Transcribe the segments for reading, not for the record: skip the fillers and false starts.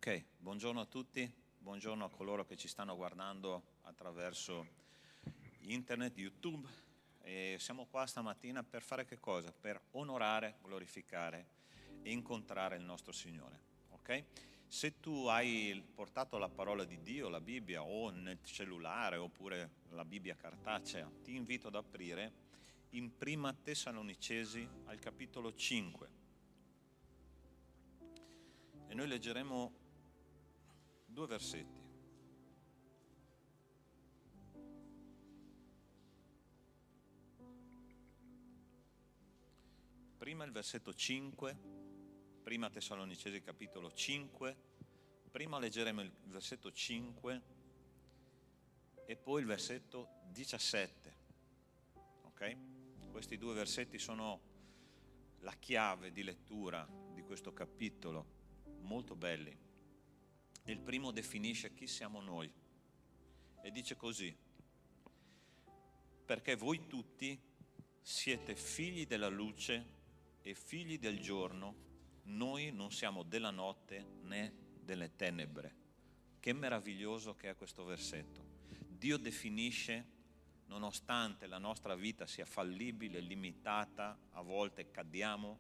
Ok, buongiorno a tutti, buongiorno a coloro che ci stanno guardando attraverso internet, YouTube. E siamo qua stamattina per fare che cosa? Per onorare, glorificare e incontrare il nostro Signore. Ok? Se tu hai portato la parola di Dio, la Bibbia, o nel cellulare oppure la Bibbia cartacea, ti invito ad aprire in Prima Tessalonicesi al capitolo 5. E noi leggeremo due versetti. Prima il versetto 5, Prima Tessalonicesi capitolo 5, prima leggeremo il versetto 5 e poi il versetto 17. Ok? Questi due versetti sono la chiave di lettura di questo capitolo, molto belli. Il primo definisce chi siamo noi e dice così: perché voi tutti siete figli della luce e figli del giorno, noi non siamo della notte né delle tenebre. Che meraviglioso che è questo versetto. Dio definisce, nonostante la nostra vita sia fallibile, limitata, a volte cadiamo,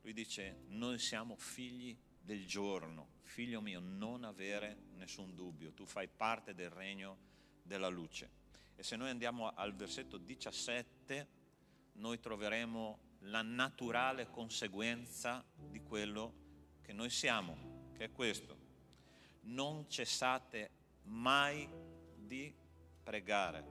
lui dice: noi siamo figli del giorno. Figlio mio, non avere nessun dubbio, tu fai parte del regno della luce. E se noi andiamo al versetto 17, noi troveremo la naturale conseguenza di quello che noi siamo, che è questo: non cessate mai di pregare,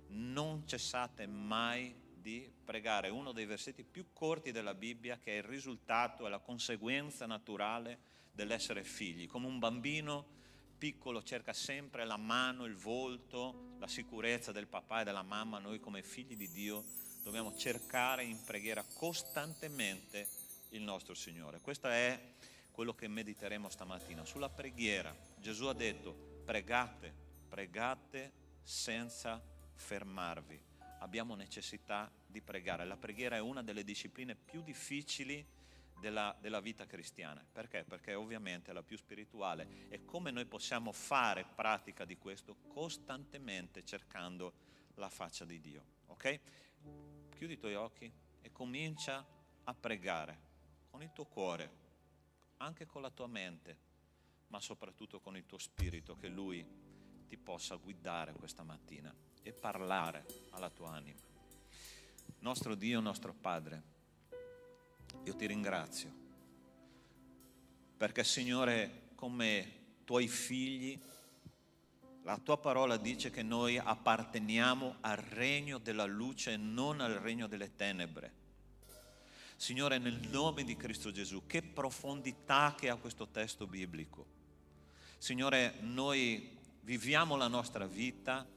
non cessate mai di pregare. È uno dei versetti più corti della Bibbia, che è il risultato e la conseguenza naturale dell'essere figli. Come un bambino piccolo cerca sempre la mano, il volto, la sicurezza del papà e della mamma, noi come figli di Dio dobbiamo cercare in preghiera costantemente il nostro Signore. Questo è quello che mediteremo stamattina, sulla preghiera. Gesù ha detto: pregate, pregate senza fermarvi. Abbiamo necessità di pregare. La preghiera è una delle discipline più difficili della vita cristiana. Perché? Perché ovviamente è la più spirituale. E come noi possiamo fare pratica di questo? Costantemente cercando la faccia di Dio. Ok? Chiudi i tuoi occhi e comincia a pregare con il tuo cuore, anche con la tua mente, ma soprattutto con il tuo spirito, che Lui ti possa guidare questa mattina e parlare alla tua anima. Nostro Dio, nostro Padre, io ti ringrazio perché, Signore, come tuoi figli, la tua parola dice che noi apparteniamo al regno della luce e non al regno delle tenebre. Signore, nel nome di Cristo Gesù, che profondità che ha questo testo biblico. Signore, noi viviamo la nostra vita,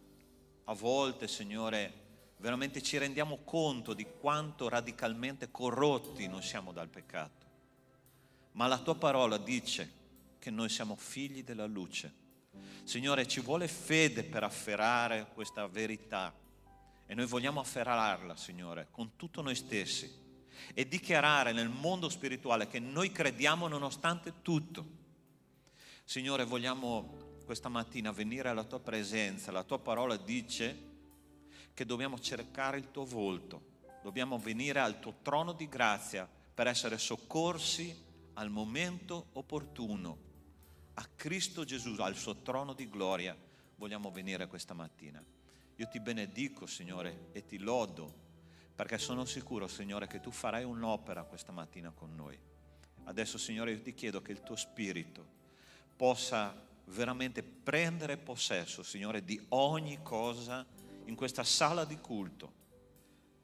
a volte, Signore, veramente ci rendiamo conto di quanto radicalmente corrotti noi siamo dal peccato. Ma la tua parola dice che noi siamo figli della luce. Signore, ci vuole fede per afferrare questa verità e noi vogliamo afferrarla, Signore, con tutto noi stessi e dichiarare nel mondo spirituale che noi crediamo nonostante tutto. Signore, vogliamo questa mattina venire alla tua presenza. La tua parola dice che dobbiamo cercare il tuo volto, dobbiamo venire al tuo trono di grazia per essere soccorsi al momento opportuno. A Cristo Gesù, al suo trono di gloria, vogliamo venire questa mattina. Io ti benedico, Signore, e ti lodo, perché sono sicuro, Signore, che tu farai un'opera questa mattina con noi. Adesso, Signore, io ti chiedo che il tuo Spirito possa veramente prendere possesso, Signore, di ogni cosa in questa sala di culto.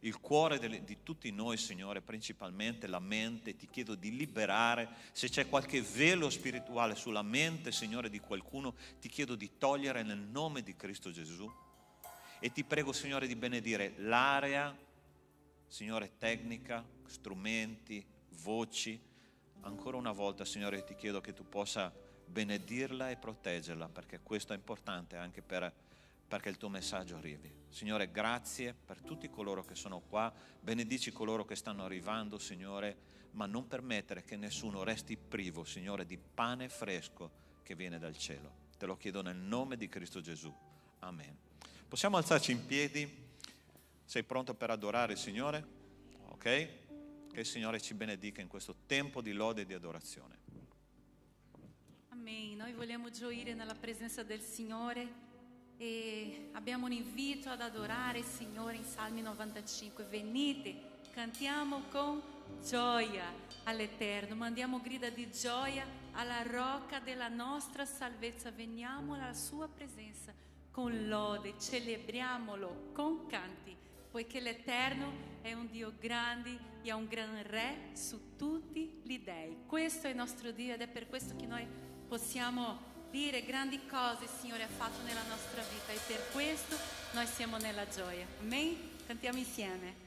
Il cuore di tutti noi, Signore, principalmente la mente. Ti chiedo di liberare. Se c'è qualche velo spirituale sulla mente, Signore, di qualcuno, ti chiedo di togliere nel nome di Cristo Gesù. E ti prego, Signore, di benedire l'area, Signore, tecnica, strumenti, voci. Ancora una volta, Signore, ti chiedo che tu possa benedirla e proteggerla, perché questo è importante anche perché il tuo messaggio arrivi. Signore, grazie per tutti coloro che sono qua, benedici coloro che stanno arrivando, Signore, ma non permettere che nessuno resti privo, Signore, di pane fresco che viene dal cielo. Te lo chiedo nel nome di Cristo Gesù. Amen. Possiamo alzarci in piedi? Sei pronto per adorare il Signore? Ok? Che il Signore ci benedica in questo tempo di lode e di adorazione. Amém. Noi vogliamo gioire nella presenza del Signore e abbiamo un invito ad adorare il Signore in Salmi 95. Venite, cantiamo con gioia all'Eterno, mandiamo grida di gioia alla rocca della nostra salvezza. Veniamo alla sua presenza con lode, celebriamolo con canti, poiché l'Eterno è un Dio grande e è un gran Re su tutti gli dei. Questo è il nostro Dio ed è per questo che noi possiamo dire grandi cose il Signore ha fatto nella nostra vita e per questo noi siamo nella gioia. Amen? Cantiamo insieme.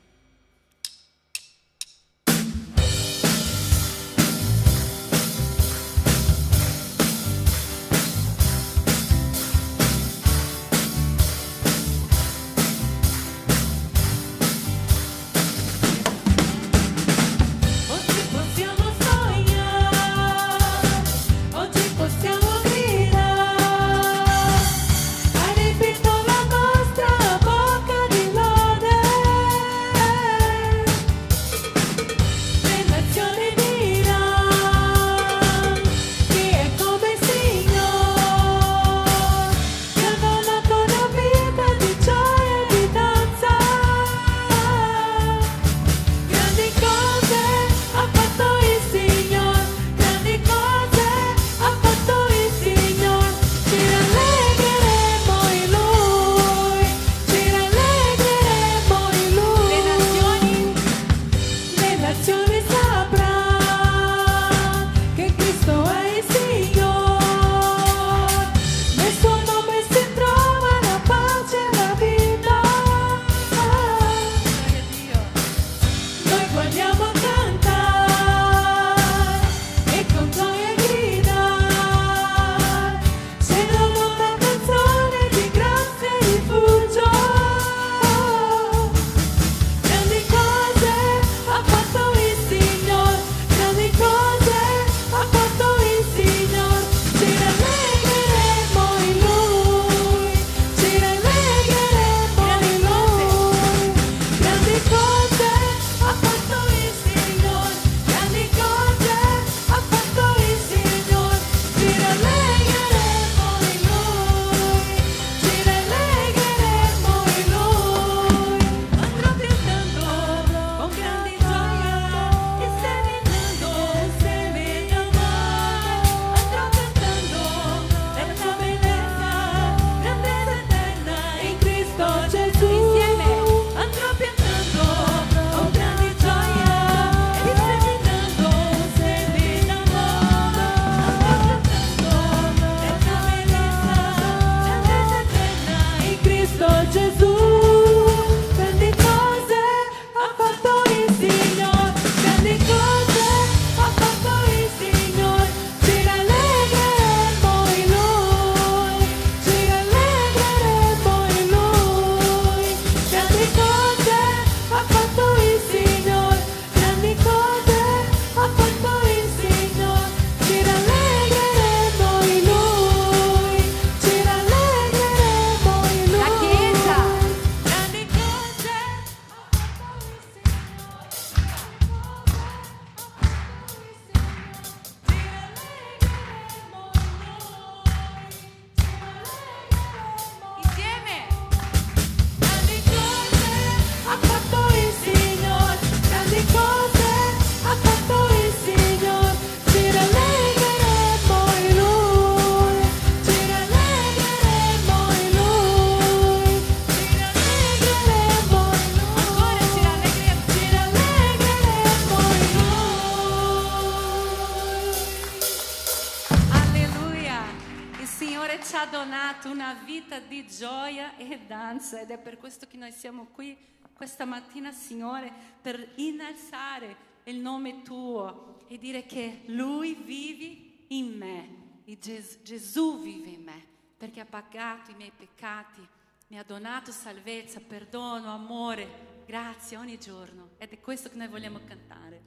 Una vita di gioia e danza ed è per questo che noi siamo qui questa mattina, Signore, per innalzare il nome Tuo e dire che Lui vive in me, e Gesù vive in me, perché ha pagato i miei peccati, mi ha donato salvezza, perdono, amore, grazia ogni giorno ed è questo che noi vogliamo cantare.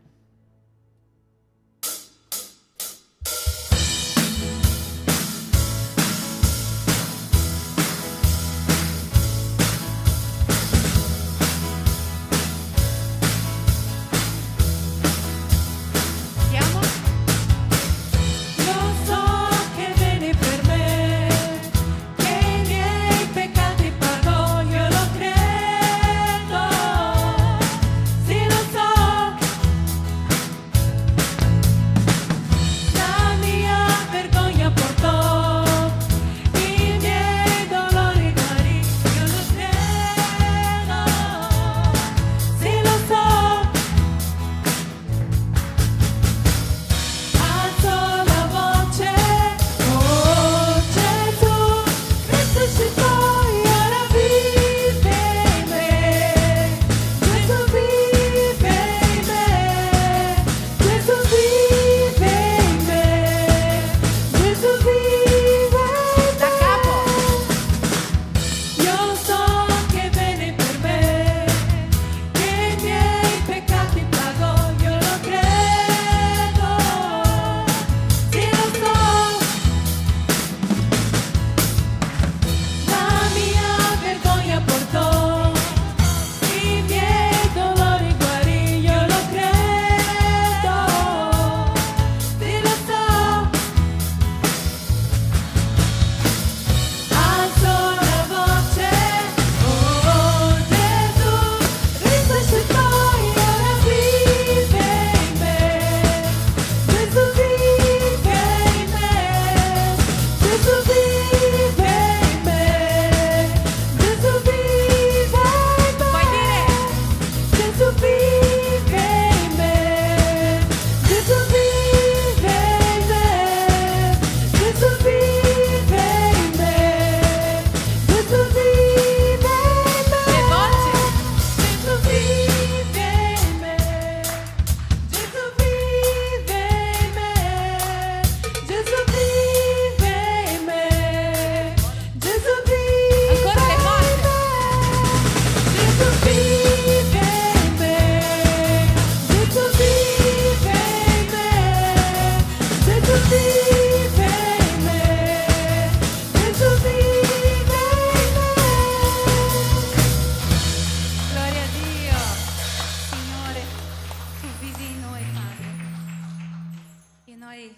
Noi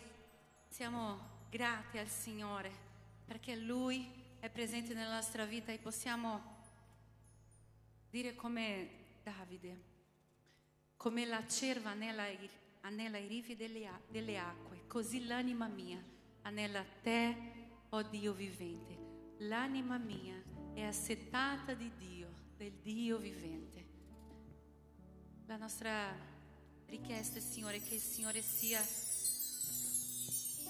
siamo grati al Signore perché Lui è presente nella nostra vita e possiamo dire come Davide, come la cerva anela i rivi delle acque, così l'anima mia anela te, o Dio vivente. L'anima mia è assetata di Dio, del Dio vivente. La nostra richiesta, Signore, che il Signore sia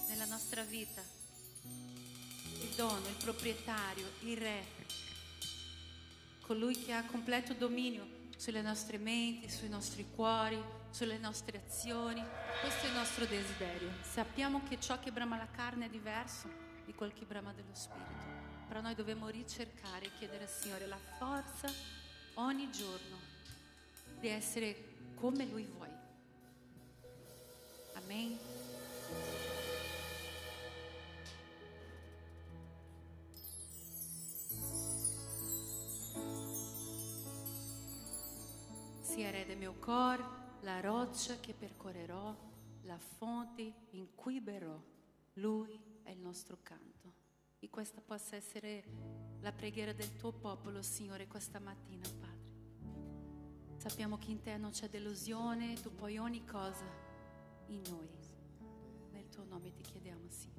nella nostra vita il dono, il proprietario, il re, colui che ha completo dominio sulle nostre menti, sui nostri cuori, sulle nostre azioni. Questo è il nostro desiderio. Sappiamo che ciò che brama la carne è diverso di quel che brama dello spirito, però noi dobbiamo ricercare e chiedere al Signore la forza ogni giorno di essere come Lui vuole. Amen. Sia re del mio cor, la roccia che percorrerò, la fonte in cui berrò. Lui è il nostro canto. E questa possa essere la preghiera del tuo popolo, Signore, questa mattina, Padre. Sappiamo che in te non c'è delusione, tu puoi ogni cosa in noi. Nel tuo nome ti chiediamo, Signore.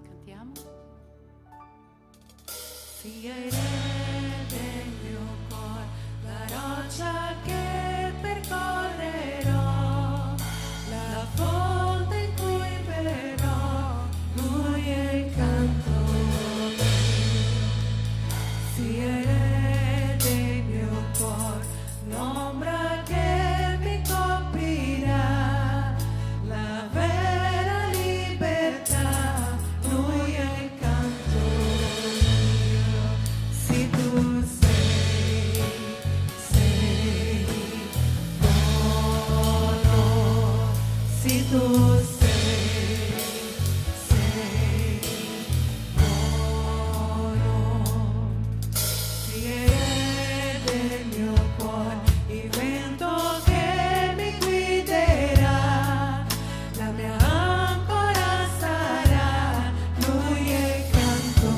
Cantiamo. Sia il re del mio cuore, la roccia che percorrerò, la fonte in cui berrò, Lui è il canto mio. Sia il re del mio cuore, l'ombra che mi coprirà, la vera libertà, Lui è il canto mio. Se tu sei buono, se tu sei buono. Sia del mio cuore il vento che mi guiderà, la mia ancora sarà, Lui è il canto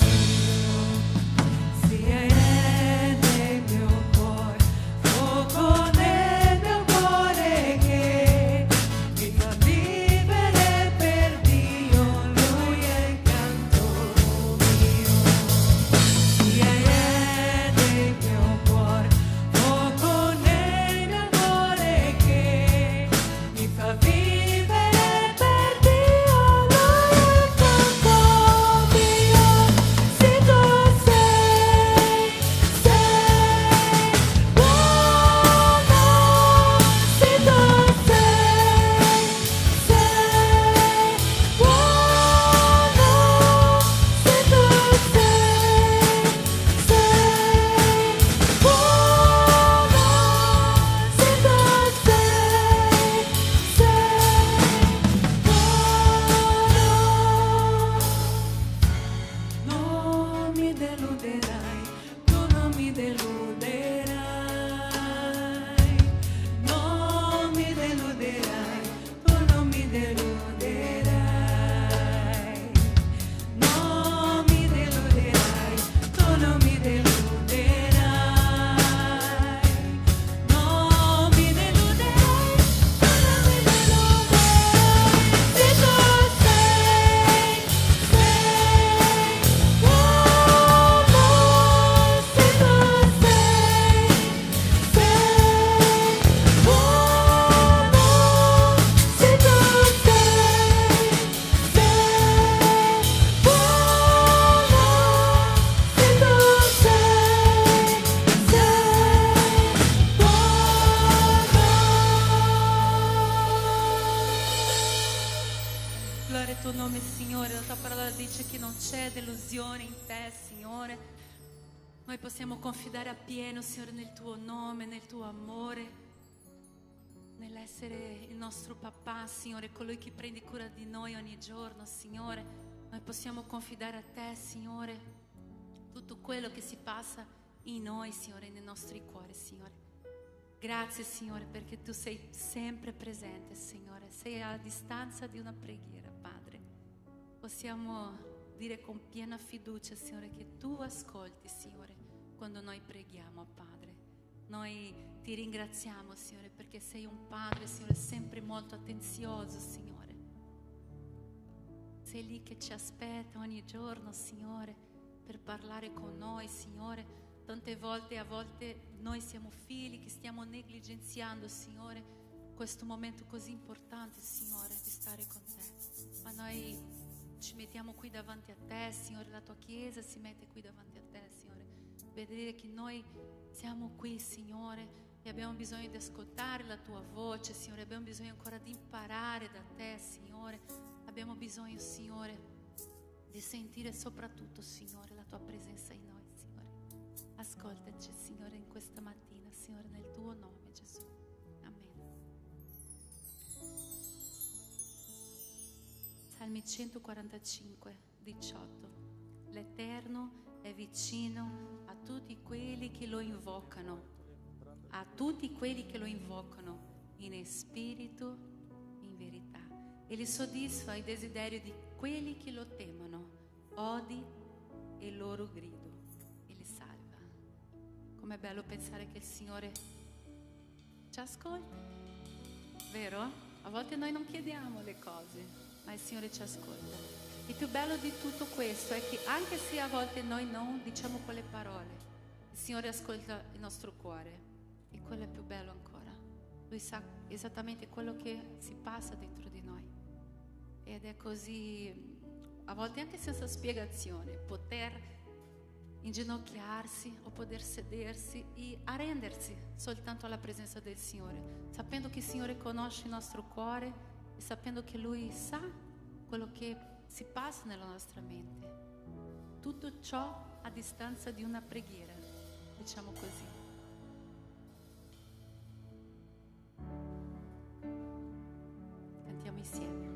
mio. Sia del mio cuore, fuoco nel mio cuore che mi fa vivere per Dio, Lui è il canto mio. Sia del mio cuore, fuoco nel mio cuore che mi fa vivere per Dio, Lui è il canto mio. Se tu sei buono, se tu sei buono, se tu sei buono, se tu sei buono. Non mi deluderai, tu non mi deluderai, non mi deluderai, tu non mi deluderai, non mi deluderai, tu non mi deluderai, non mi deluderai, tu non mi deluderai. Se tu sei buono, se tu sei buono, se tu Gloria al tuo nome, Signore. La tua parola dice che non c'è delusione in te, Signore. Noi possiamo confidare appieno, Signore, nel tuo nome, nel tuo amore, nell'essere il nostro papà, Signore, colui che prende cura di noi ogni giorno, Signore. Noi possiamo confidare a te, Signore, tutto quello che si passa in noi, Signore, nei nostri cuori, Signore. Grazie, Signore, perché tu sei sempre presente, Signore. Sei a distanza di una preghiera, Padre. Possiamo dire con piena fiducia, Signore, che tu ascolti, Signore, quando noi preghiamo, Padre. Noi ti ringraziamo, Signore, perché sei un Padre, Signore, sempre molto attenzioso, Signore. Sei lì che ci aspetta ogni giorno, Signore, per parlare con noi, Signore. Tante volte, a volte noi siamo figli che stiamo negligenziando, Signore, questo momento così importante, Signore, di stare con te. Ma noi ci mettiamo qui davanti a te, Signore, la tua Chiesa si mette qui davanti a te, Signore. Vedere che noi siamo qui, Signore, e abbiamo bisogno di ascoltare la tua voce, Signore. Abbiamo bisogno ancora di imparare da te, Signore. Abbiamo bisogno, Signore, di sentire soprattutto, Signore, la tua presenza in noi, Signore. Ascoltaci, Signore, in questa mattina, Signore, nel tuo nome, Gesù. Amen. Salmi 145, 18. L'Eterno è vicino a tutti quelli che lo invocano, a tutti quelli che lo invocano in spirito, in verità. E li soddisfa i desideri di quelli che lo temono, odi il loro grido e li salva. Com'è bello pensare che il Signore ci ascolta, vero? A volte noi non chiediamo le cose, ma il Signore ci ascolta. Il più bello di tutto questo è che anche se a volte noi non diciamo quelle parole, il Signore ascolta il nostro cuore, e quello è più bello ancora. Lui sa esattamente quello che si passa dentro di noi. Ed è così, a volte anche senza spiegazione, poter inginocchiarsi o poter sedersi e arrendersi soltanto alla presenza del Signore, sapendo che il Signore conosce il nostro cuore e sapendo che Lui sa quello che si passa nella nostra mente. Tutto ciò a distanza di una preghiera, diciamo così. Cantiamo insieme.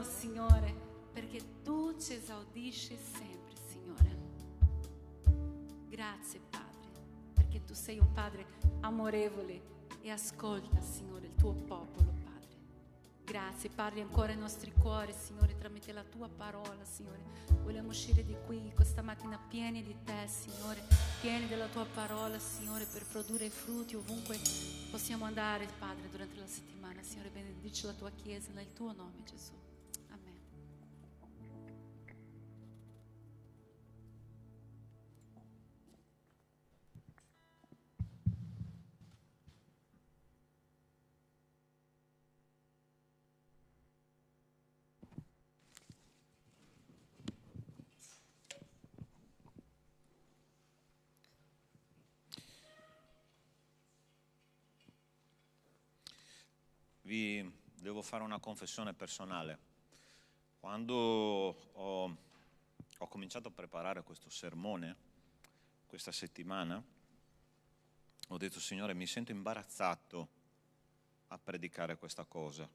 Signore, perché Tu ci esaudisci sempre, Signore. Grazie, Padre, perché Tu sei un Padre amorevole e ascolta, Signore, il Tuo popolo, Padre. Grazie, parli ancora ai nostri cuori, Signore, tramite la Tua parola, Signore. Vogliamo uscire di qui questa mattina pieni di Te, Signore, pieni della Tua parola, Signore, per produrre frutti ovunque possiamo andare, Padre, durante la settimana. Signore, benedici la Tua Chiesa nel Tuo nome, Gesù. Amen. Vi devo fare una confessione personale. Quando ho cominciato a preparare questo sermone, questa settimana, ho detto: Signore, mi sento imbarazzato a predicare questa cosa,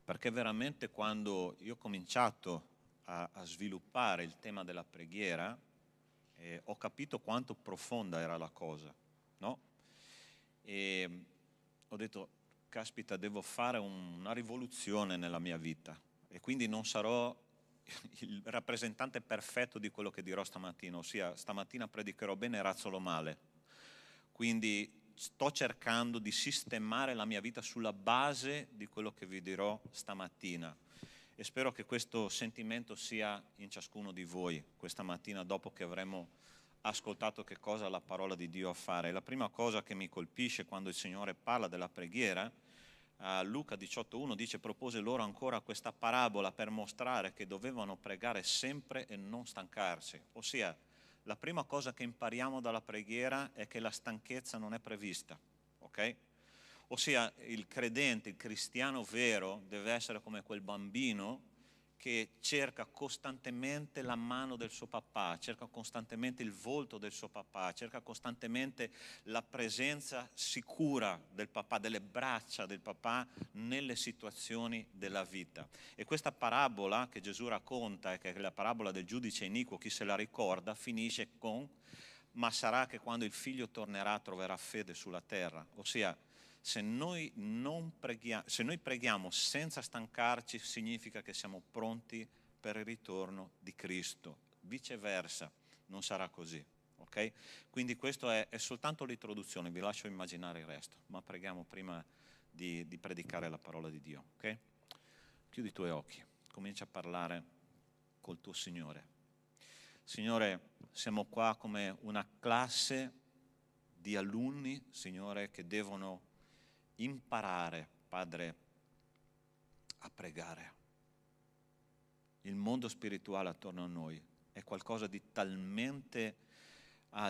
perché veramente quando io ho cominciato a sviluppare il tema della preghiera, ho capito quanto profonda era la cosa, no? E ho detto: caspita, devo fare una rivoluzione nella mia vita, e quindi non sarò il rappresentante perfetto di quello che dirò stamattina, ossia stamattina predicherò bene e razzolo male. Quindi sto cercando di sistemare la mia vita sulla base di quello che vi dirò stamattina, e spero che questo sentimento sia in ciascuno di voi questa mattina, dopo che avremo ascoltato che cosa la parola di Dio ha a fare. La prima cosa che mi colpisce quando il Signore parla della preghiera, Luca 18,1 dice: propose loro ancora questa parabola per mostrare che dovevano pregare sempre e non stancarsi. Ossia, la prima cosa che impariamo dalla preghiera è che la stanchezza non è prevista, ok? Ossia, il credente, il cristiano vero deve essere come quel bambino che cerca costantemente la mano del suo papà, cerca costantemente il volto del suo papà, cerca costantemente la presenza sicura del papà, delle braccia del papà nelle situazioni della vita. E questa parabola che Gesù racconta, che è la parabola del giudice iniquo, chi se la ricorda, finisce con: ma sarà che quando il figlio tornerà troverà fede sulla terra. Ossia, se noi preghiamo senza stancarci, significa che siamo pronti per il ritorno di Cristo. Viceversa, non sarà così, ok? Quindi questo è soltanto l'introduzione, vi lascio immaginare il resto, ma preghiamo prima di predicare la parola di Dio, ok? Chiudi i tuoi occhi, comincia a parlare col tuo Signore. Signore, siamo qua come una classe di alunni, Signore, che devono imparare, Padre, a pregare. Il mondo spirituale attorno a noi è qualcosa di talmente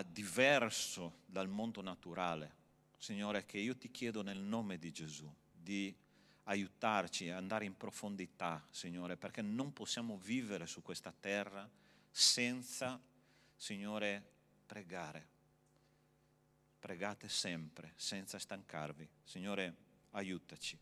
diverso dal mondo naturale, Signore, che io ti chiedo nel nome di Gesù di aiutarci a andare in profondità, Signore, perché non possiamo vivere su questa terra senza, Signore, pregare. Pregate sempre, senza stancarvi. Signore, aiutaci,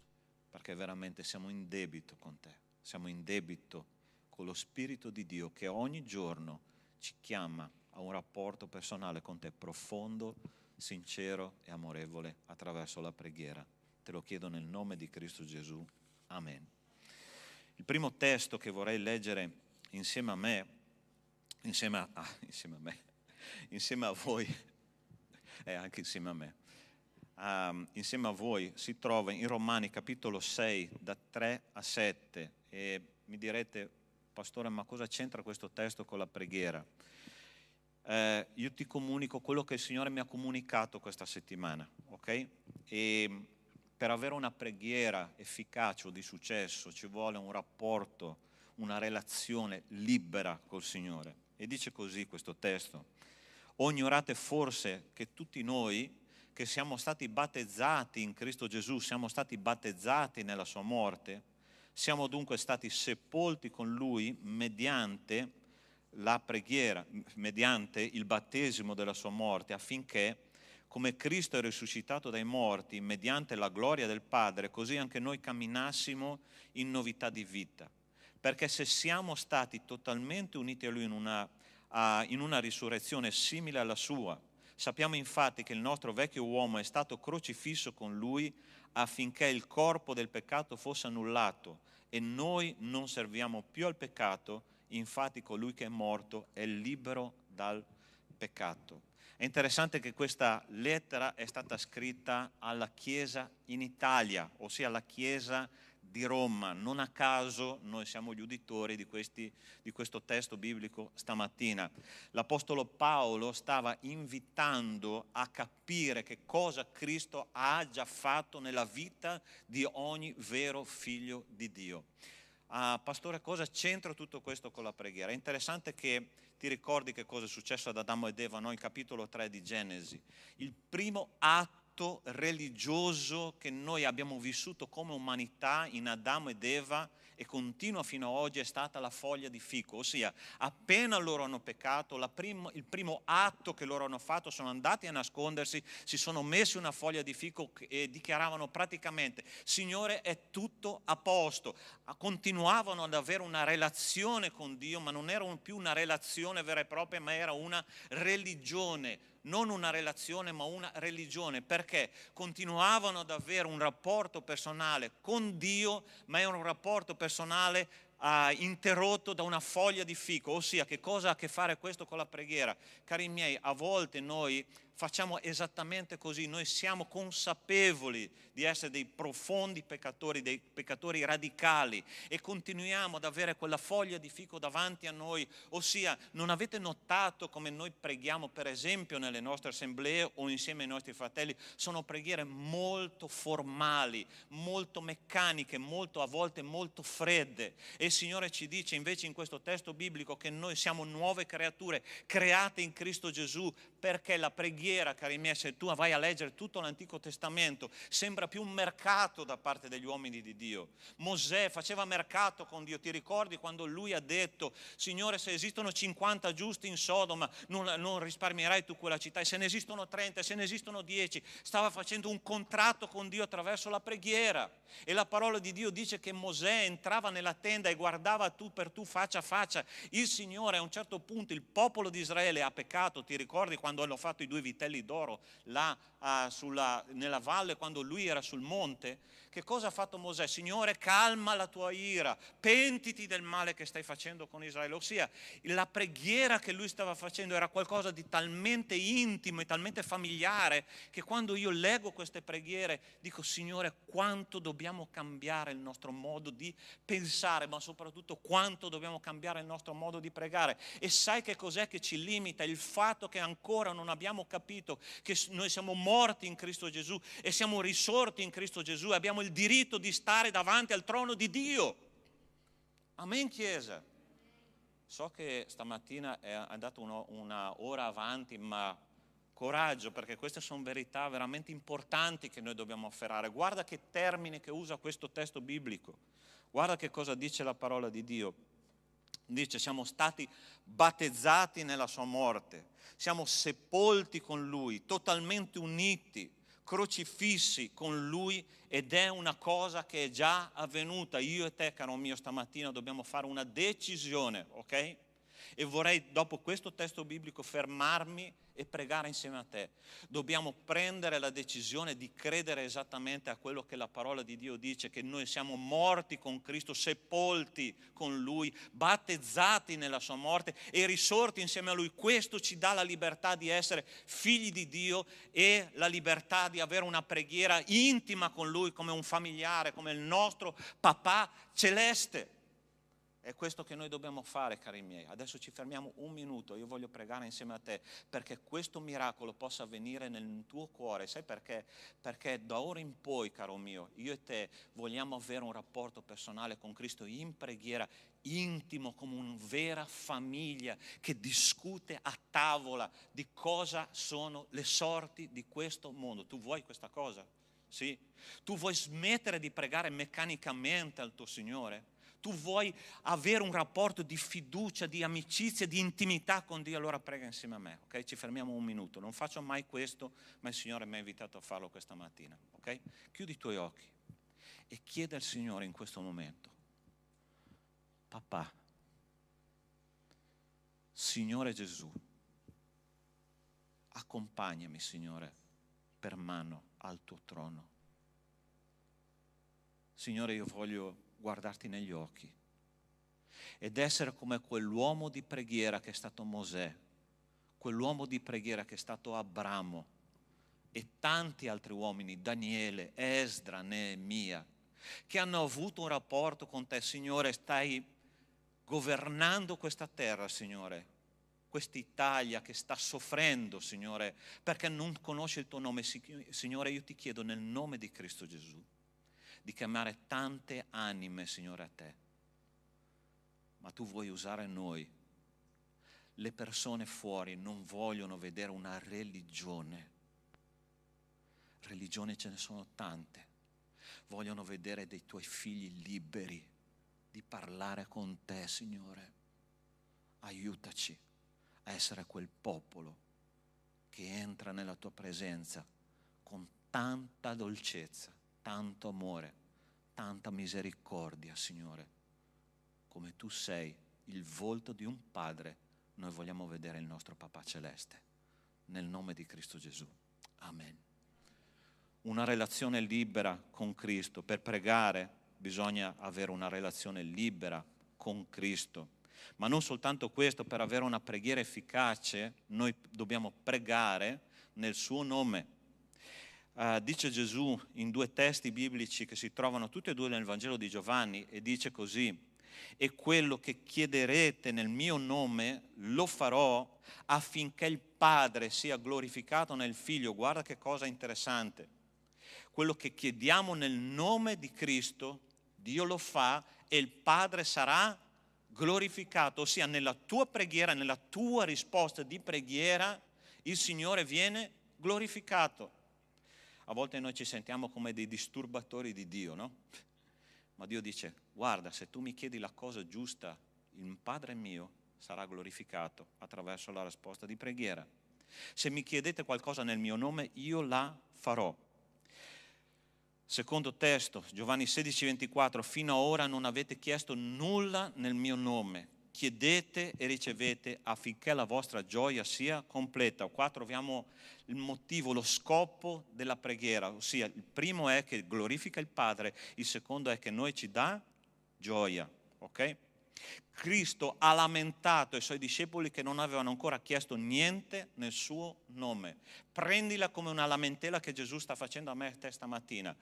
perché veramente siamo in debito con te. Siamo in debito con lo Spirito di Dio che ogni giorno ci chiama a un rapporto personale con te, profondo, sincero e amorevole, attraverso la preghiera. Te lo chiedo nel nome di Cristo Gesù. Amen. Il primo testo che vorrei leggere insieme a voi, anche insieme a me, insieme a voi, si trova in Romani capitolo 6 da 3 a 7, e mi direte: pastore, ma cosa c'entra questo testo con la preghiera? Io ti comunico quello che il Signore mi ha comunicato questa settimana, ok? E per avere una preghiera efficace o di successo ci vuole un rapporto, una relazione libera col Signore. E dice così questo testo: o ignorate forse che tutti noi che siamo stati battezzati in Cristo Gesù, siamo stati battezzati nella sua morte, siamo dunque stati sepolti con Lui mediante la preghiera, mediante il battesimo della sua morte, affinché, come Cristo è risuscitato dai morti mediante la gloria del Padre, così anche noi camminassimo in novità di vita. Perché se siamo stati totalmente uniti a Lui in una risurrezione simile alla sua, sappiamo infatti che il nostro vecchio uomo è stato crocifisso con Lui affinché il corpo del peccato fosse annullato e noi non serviamo più al peccato, infatti colui che è morto è libero dal peccato. È interessante che questa lettera è stata scritta alla Chiesa in Italia, ossia alla Chiesa di Roma. Non a caso noi siamo gli uditori di questo testo biblico stamattina. L'Apostolo Paolo stava invitando a capire che cosa Cristo ha già fatto nella vita di ogni vero figlio di Dio. Pastore, cosa c'entra tutto questo con la preghiera? È interessante che ti ricordi che cosa è successo ad Adamo ed Eva, no? Il capitolo 3 di Genesi. Il primo atto religioso che noi abbiamo vissuto come umanità in Adamo ed Eva e continua fino ad oggi è stata la foglia di fico, ossia appena loro hanno peccato, il primo atto che loro hanno fatto, sono andati a nascondersi, si sono messi una foglia di fico e dichiaravano praticamente: Signore, è tutto a posto. Continuavano ad avere una relazione con Dio, ma non era più una relazione vera e propria, ma era una religione. Non una relazione, ma una religione, perché continuavano ad avere un rapporto personale con Dio, ma era un rapporto personale interrotto da una foglia di fico. Ossia, che cosa ha a che fare questo con la preghiera? Cari miei, a volte noi facciamo esattamente così, noi siamo consapevoli di essere dei profondi peccatori, dei peccatori radicali, e continuiamo ad avere quella foglia di fico davanti a noi. Ossia, non avete notato come noi preghiamo, per esempio, nelle nostre assemblee o insieme ai nostri fratelli? Sono preghiere molto formali, molto meccaniche, a volte molto fredde. E il Signore ci dice invece in questo testo biblico che noi siamo nuove creature, create in Cristo Gesù, perché la preghiera, cari miei, se tu vai a leggere tutto l'Antico Testamento, sembra più un mercato da parte degli uomini di Dio. Mosè faceva mercato con Dio. Ti ricordi quando lui ha detto: Signore, se esistono 50 giusti in Sodoma, non risparmierai tu quella città, e se ne esistono 30, se ne esistono 10. Stava facendo un contratto con Dio attraverso la preghiera. E la parola di Dio dice che Mosè entrava nella tenda e guardava tu per tu, faccia a faccia, il Signore. A un certo punto il popolo di Israele ha peccato. Ti ricordi quando hanno fatto i 2 vitelli d'oro là nella valle, quando lui era sul monte? Che cosa ha fatto Mosè? Signore, calma la tua ira, pentiti del male che stai facendo con Israele. Ossia, la preghiera che lui stava facendo era qualcosa di talmente intimo e talmente familiare che quando io leggo queste preghiere dico: Signore, quanto dobbiamo cambiare il nostro modo di pensare, ma soprattutto quanto dobbiamo cambiare il nostro modo di pregare. E sai che cos'è che ci limita? Il fatto che ancora non abbiamo capito che noi siamo morti in Cristo Gesù e siamo risorti in Cristo Gesù, abbiamo il diritto di stare davanti al trono di Dio. Amen, Chiesa. So che stamattina è andato una ora avanti, ma coraggio, perché queste sono verità veramente importanti che noi dobbiamo afferrare. Guarda che termine che usa questo testo biblico. Guarda che cosa dice la parola di Dio. Dice: siamo stati battezzati nella sua morte, siamo sepolti con Lui, totalmente uniti, crocifissi con Lui, ed è una cosa che è già avvenuta. Io e te, caro mio, stamattina dobbiamo fare una decisione, ok? E vorrei, dopo questo testo biblico, fermarmi e pregare insieme a te. Dobbiamo prendere la decisione di credere esattamente a quello che la parola di Dio dice, che noi siamo morti con Cristo, sepolti con Lui, battezzati nella sua morte e risorti insieme a Lui. Questo ci dà la libertà di essere figli di Dio e la libertà di avere una preghiera intima con Lui, come un familiare, come il nostro papà celeste. È questo che noi dobbiamo fare, cari miei. Adesso ci fermiamo un minuto, io voglio pregare insieme a te perché questo miracolo possa avvenire nel tuo cuore. Sai perché? Perché da ora in poi, caro mio, io e te vogliamo avere un rapporto personale con Cristo in preghiera, intimo, come una vera famiglia che discute a tavola di cosa sono le sorti di questo mondo. Tu vuoi questa cosa? Sì? Tu vuoi smettere di pregare meccanicamente al tuo Signore? Tu vuoi avere un rapporto di fiducia, di amicizia, di intimità con Dio, allora prega insieme a me, ok? Ci fermiamo un minuto. Non faccio mai questo, ma il Signore mi ha invitato a farlo questa mattina, ok? Chiudi i tuoi occhi e chiede al Signore in questo momento: papà, Signore Gesù, accompagnami, Signore, per mano al tuo trono. Signore, io voglio guardarti negli occhi ed essere come quell'uomo di preghiera che è stato Mosè, quell'uomo di preghiera che è stato Abramo e tanti altri uomini, Daniele, Esdra, Neemia, che hanno avuto un rapporto con te. Signore, stai governando questa terra, Signore, quest'Italia che sta soffrendo, Signore, perché non conosce il tuo nome. Signore, io ti chiedo nel nome di Cristo Gesù di chiamare tante anime, Signore, a te. Ma tu vuoi usare noi. Le persone fuori non vogliono vedere una religione. Religioni ce ne sono tante. Vogliono vedere dei tuoi figli liberi di parlare con te, Signore. Aiutaci a essere quel popolo che entra nella tua presenza con tanta dolcezza, tanto amore, tanta misericordia, Signore. Come tu sei il volto di un padre, noi vogliamo vedere il nostro Papà Celeste. Nel nome di Cristo Gesù. Amen. Una relazione libera con Cristo. Per pregare bisogna avere una relazione libera con Cristo. Ma non soltanto questo, per avere una preghiera efficace, noi dobbiamo pregare nel suo nome. Dice Gesù in due testi biblici che si trovano tutti e due nel Vangelo di Giovanni, e dice così: e quello che chiederete nel mio nome lo farò affinché il Padre sia glorificato nel Figlio. Guarda che cosa interessante. Quello che chiediamo nel nome di Cristo, Dio lo fa e il Padre sarà glorificato, ossia nella tua preghiera, nella tua risposta di preghiera, il Signore viene glorificato. A volte noi ci sentiamo come dei disturbatori di Dio, no? Ma Dio dice: guarda, se tu mi chiedi la cosa giusta, il Padre mio sarà glorificato attraverso la risposta di preghiera. Se mi chiedete qualcosa nel mio nome, io la farò. Secondo testo, Giovanni 16,24: fino ad ora non avete chiesto nulla nel mio nome. Chiedete e ricevete affinché la vostra gioia sia completa. Qua troviamo il motivo, lo scopo della preghiera, ossia il primo è che glorifica il Padre, il secondo è che noi ci dà gioia, ok? Cristo ha lamentato i suoi discepoli che non avevano ancora chiesto niente nel suo nome. Prendila come una lamentela che Gesù sta facendo a me e a te stamattina.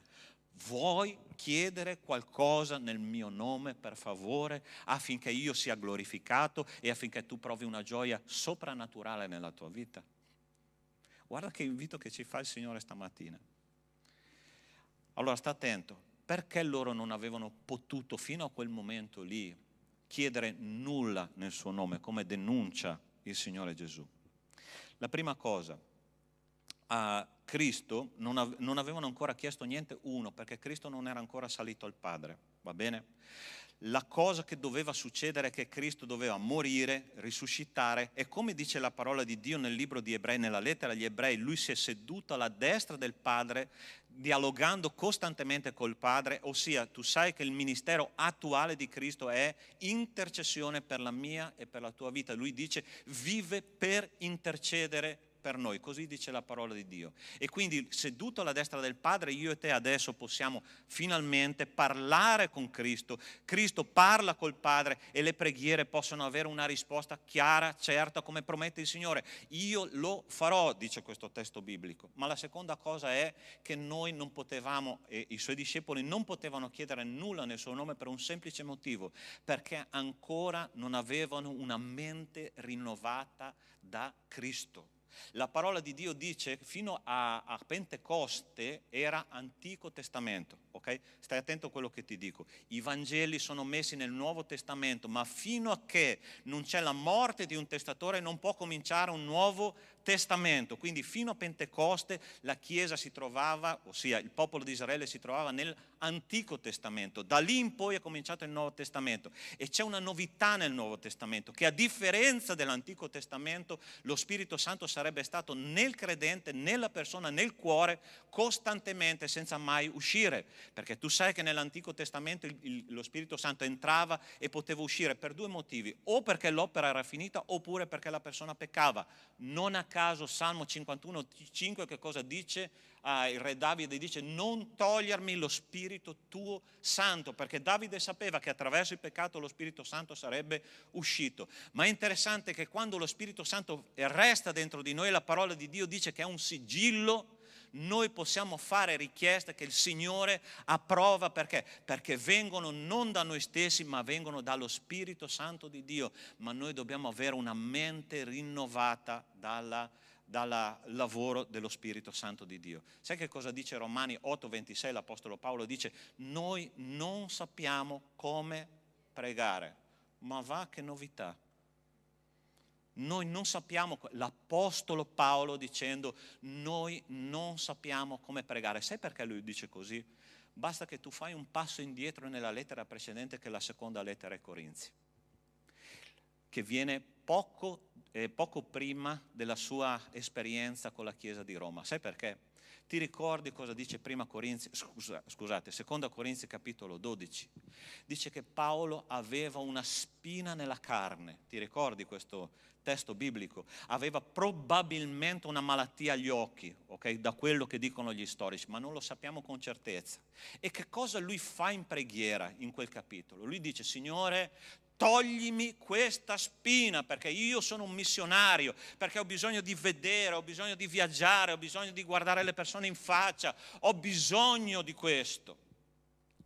Vuoi chiedere qualcosa nel mio nome, per favore, affinché io sia glorificato e affinché tu provi una gioia soprannaturale nella tua vita? Guarda che invito che ci fa il Signore stamattina. Allora sta attento, perché loro non avevano potuto fino a quel momento lì chiedere nulla nel suo nome, come denuncia il Signore Gesù? La prima cosa, a Cristo non avevano ancora chiesto niente, perché Cristo non era ancora salito al Padre, va bene? La cosa che doveva succedere è che Cristo doveva morire, risuscitare, e come dice la parola di Dio nel libro di Ebrei, nella lettera agli Ebrei, lui si è seduto alla destra del Padre, dialogando costantemente col Padre, ossia tu sai che il ministero attuale di Cristo è intercessione per la mia e per la tua vita. Lui dice: vive per intercedere per noi, così dice la parola di Dio. E quindi seduto alla destra del Padre, io e te adesso possiamo finalmente parlare con Cristo. Cristo parla col Padre e le preghiere possono avere una risposta chiara, certa, come promette il Signore. Io lo farò, dice questo testo biblico. Ma la seconda cosa è che noi non potevamo, e i suoi discepoli non potevano chiedere nulla nel suo nome per un semplice motivo: perché ancora non avevano una mente rinnovata da Cristo. La parola di Dio dice fino a Pentecoste era Antico Testamento, ok? Stai attento a quello che ti dico. I Vangeli sono messi nel Nuovo Testamento, ma fino a che non c'è la morte di un testatore non può cominciare un nuovo Testamento, quindi fino a Pentecoste la Chiesa si trovava, ossia il popolo di Israele si trovava nell'Antico Testamento. Da lì in poi è cominciato il Nuovo Testamento e c'è una novità nel Nuovo Testamento, che a differenza dell'Antico Testamento lo Spirito Santo sarebbe stato nel credente, nella persona, nel cuore, costantemente, senza mai uscire, perché tu sai che nell'Antico Testamento lo Spirito Santo entrava e poteva uscire per due motivi: o perché l'opera era finita oppure perché la persona peccava. Non a caso Salmo 51,5 che cosa dice? Il re Davide dice: non togliermi lo Spirito tuo Santo, perché Davide sapeva che attraverso il peccato lo Spirito Santo sarebbe uscito. Ma è interessante che quando lo Spirito Santo resta dentro di noi, la parola di Dio dice che è un sigillo. Noi possiamo fare richieste che il Signore approva, perché? Perché vengono non da noi stessi, ma vengono dallo Spirito Santo di Dio. Ma noi dobbiamo avere una mente rinnovata dal lavoro dello Spirito Santo di Dio. Sai che cosa dice Romani 8,26? L'Apostolo Paolo dice: noi non sappiamo come pregare. Ma va, che novità! Noi non sappiamo, l'Apostolo Paolo dicendo: noi non sappiamo come pregare. Sai perché lui dice così? Basta che tu fai un passo indietro nella lettera precedente, che è la seconda lettera ai Corinzi, che viene poco prima della sua esperienza con la Chiesa di Roma. Sai perché? Ti ricordi cosa dice seconda Corinzi capitolo 12? Dice che Paolo aveva una spina nella carne. Ti ricordi questo testo biblico? Aveva probabilmente una malattia agli occhi, ok? Da quello che dicono gli storici, ma non lo sappiamo con certezza. E che cosa lui fa in preghiera in quel capitolo? Lui dice: Signore, toglimi questa spina, perché io sono un missionario, perché ho bisogno di vedere, ho bisogno di viaggiare, ho bisogno di guardare le persone in faccia, ho bisogno di questo.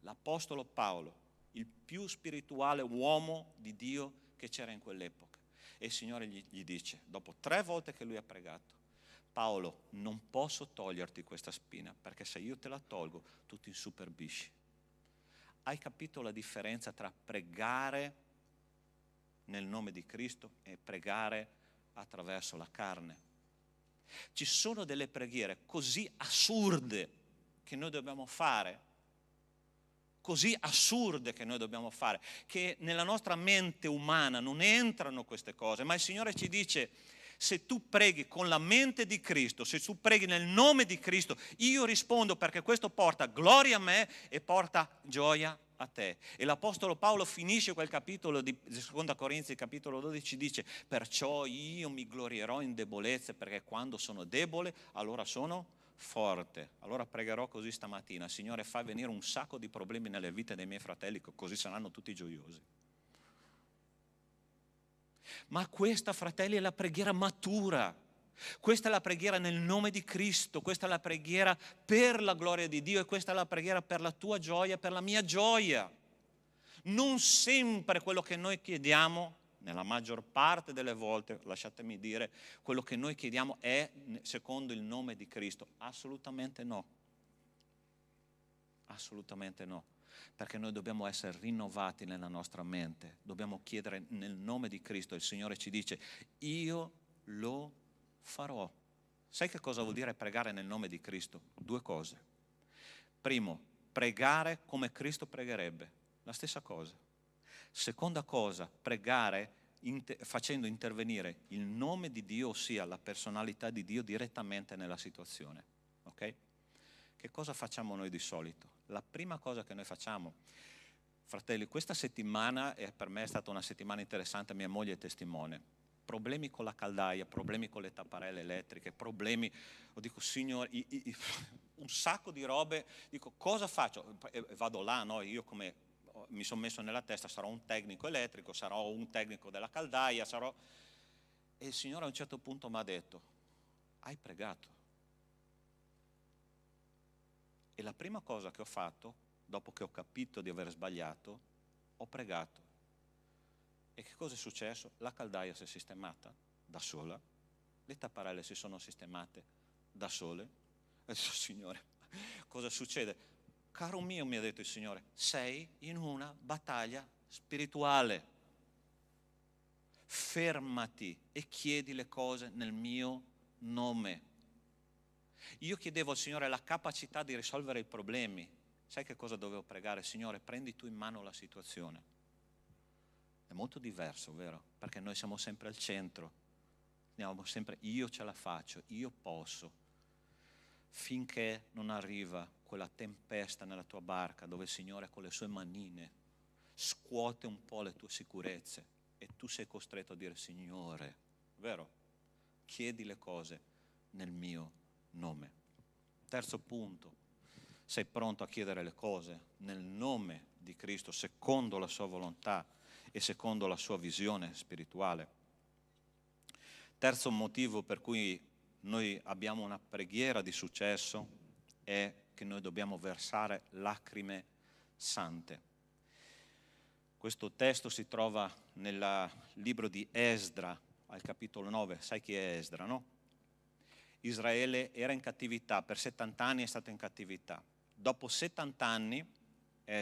L'Apostolo Paolo, il più spirituale uomo di Dio che c'era in quell'epoca, e il Signore gli dice, dopo 3 volte che lui ha pregato: Paolo, non posso toglierti questa spina, perché se io te la tolgo tu ti insuperbisci. Hai capito la differenza tra pregare nel nome di Cristo e pregare attraverso la carne? Ci sono delle preghiere così assurde che noi dobbiamo fare, che nella nostra mente umana non entrano queste cose, ma il Signore ci dice: se tu preghi con la mente di Cristo, se tu preghi nel nome di Cristo, io rispondo, perché questo porta gloria a me e porta gioia a te. E l'Apostolo Paolo finisce quel capitolo di 2 Corinzi, capitolo 12, dice: perciò io mi glorierò in debolezze, perché quando sono debole allora sono forte. Allora pregherò così stamattina: Signore, fai venire un sacco di problemi nelle vite dei miei fratelli, così saranno tutti gioiosi. Ma questa, fratelli, è la preghiera matura. Questa è la preghiera nel nome di Cristo, questa è la preghiera per la gloria di Dio, e questa è la preghiera per la tua gioia, per la mia gioia. Non sempre quello che noi chiediamo, nella maggior parte delle volte, lasciatemi dire, quello che noi chiediamo è secondo il nome di Cristo. Assolutamente no. Assolutamente no. Perché noi dobbiamo essere rinnovati nella nostra mente, dobbiamo chiedere nel nome di Cristo. Il Signore ci dice: io lo farò. Sai che cosa vuol dire pregare nel nome di Cristo? 2 cose. Primo, pregare come Cristo pregherebbe, la stessa cosa. Seconda cosa, pregare facendo intervenire il nome di Dio, ossia la personalità di Dio, direttamente nella situazione. Ok? Che cosa facciamo noi di solito? La prima cosa che noi facciamo, fratelli, questa settimana per me è stata una settimana interessante, mia moglie è testimone. Problemi con la caldaia, problemi con le tapparelle elettriche, problemi, dico, Signore, un sacco di robe, dico, cosa faccio? E vado là, no? Io come mi sono messo nella testa, sarò un tecnico elettrico, sarò un tecnico della caldaia, sarò... E il Signore a un certo punto mi ha detto: hai pregato? E la prima cosa che ho fatto, dopo che ho capito di aver sbagliato, ho pregato. E che cosa è successo? La caldaia si è sistemata da sola, le tapparelle si sono sistemate da sole. E ho detto: Signore, cosa succede? Caro mio, mi ha detto il Signore, sei in una battaglia spirituale. Fermati e chiedi le cose nel mio nome. Io chiedevo al Signore la capacità di risolvere i problemi. Sai che cosa dovevo pregare? Signore, prendi tu in mano la situazione. È molto diverso, vero? Perché noi siamo sempre al centro. Andiamo sempre, io ce la faccio, io posso. Finché non arriva quella tempesta nella tua barca dove il Signore con le sue manine scuote un po' le tue sicurezze e tu sei costretto a dire: Signore, vero? Chiedi le cose nel mio nome. Terzo punto, sei pronto a chiedere le cose nel nome di Cristo, secondo la sua volontà e secondo la sua visione spirituale. Terzo motivo per cui noi abbiamo una preghiera di successo è che noi dobbiamo versare lacrime sante. Questo testo si trova nel libro di Esdra, al capitolo 9. Sai chi è Esdra, no? Israele era in cattività, per 70 anni è stato in cattività. Dopo 70 anni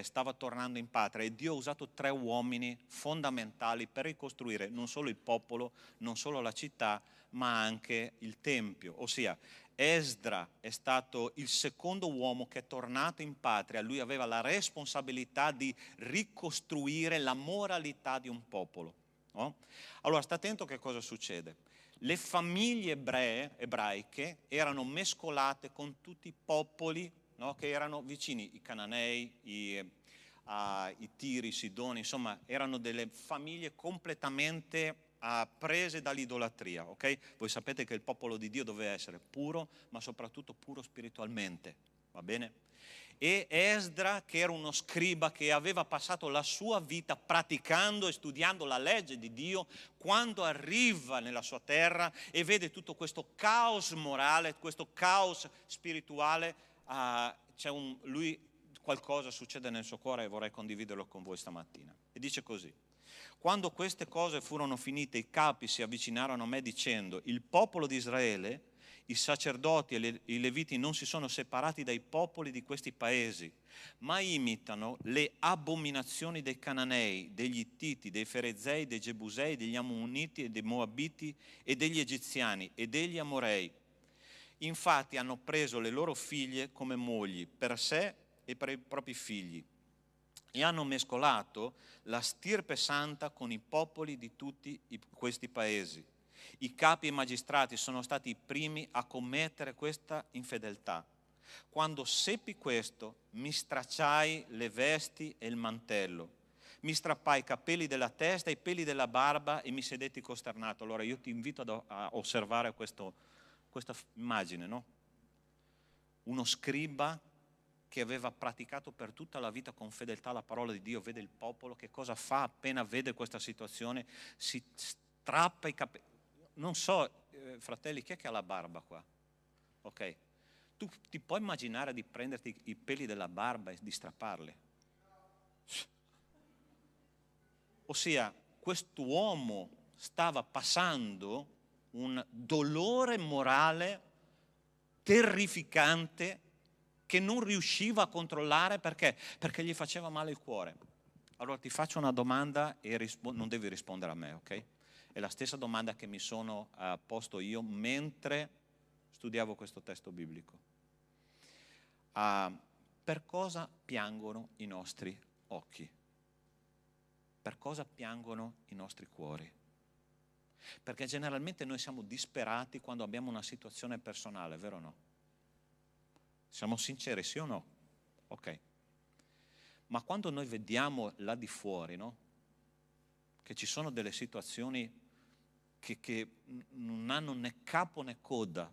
stava tornando in patria e Dio ha usato 3 uomini fondamentali per ricostruire non solo il popolo, non solo la città, ma anche il Tempio. Ossia, Esdra è stato il secondo uomo che è tornato in patria. Lui aveva la responsabilità di ricostruire la moralità di un popolo, no? Allora, sta attento che cosa succede. Le famiglie ebraiche erano mescolate con tutti i popoli, no, che erano vicini, i Cananei, i Tiri, i Sidoni, insomma erano delle famiglie completamente prese dall'idolatria, ok? Voi sapete che il popolo di Dio doveva essere puro, ma soprattutto puro spiritualmente, va bene? E Esdra, che era uno scriba che aveva passato la sua vita praticando e studiando la legge di Dio, quando arriva nella sua terra e vede tutto questo caos morale, questo caos spirituale, qualcosa succede nel suo cuore e vorrei condividerlo con voi stamattina. E dice così: quando queste cose furono finite, i capi si avvicinarono a me dicendo: il popolo di Israele, i sacerdoti e i leviti non si sono separati dai popoli di questi paesi, ma imitano le abominazioni dei Cananei, degli Ittiti, dei Ferezei, dei Gebusei, degli Ammoniti e dei Moabiti e degli Egiziani e degli Amorei. Infatti hanno preso le loro figlie come mogli per sé e per i propri figli e hanno mescolato la stirpe santa con i popoli di tutti questi paesi. I capi e i magistrati sono stati i primi a commettere questa infedeltà. Quando seppi questo, mi stracciai le vesti e il mantello, mi strappai i capelli della testa e i peli della barba e mi sedetti costernato. Allora io ti invito a osservare questa immagine, no? Uno scriba che aveva praticato per tutta la vita con fedeltà la parola di Dio, vede il popolo, che cosa fa appena vede questa situazione? Si strappa i capelli. Non so, fratelli, chi è che ha la barba qua? Ok, tu ti puoi immaginare di prenderti i peli della barba e di strapparli? Ossia, quest'uomo stava passando un dolore morale terrificante che non riusciva a controllare perché gli faceva male il cuore. Allora ti faccio una domanda e non devi rispondere a me, ok? È la stessa domanda che mi sono posto io mentre studiavo questo testo biblico. Per cosa piangono i nostri occhi? Per cosa piangono i nostri cuori? Perché generalmente noi siamo disperati quando abbiamo una situazione personale, vero o no? Siamo sinceri, sì o no? Ok. Ma quando noi vediamo là di fuori, no? Che ci sono delle situazioni che non hanno né capo né coda,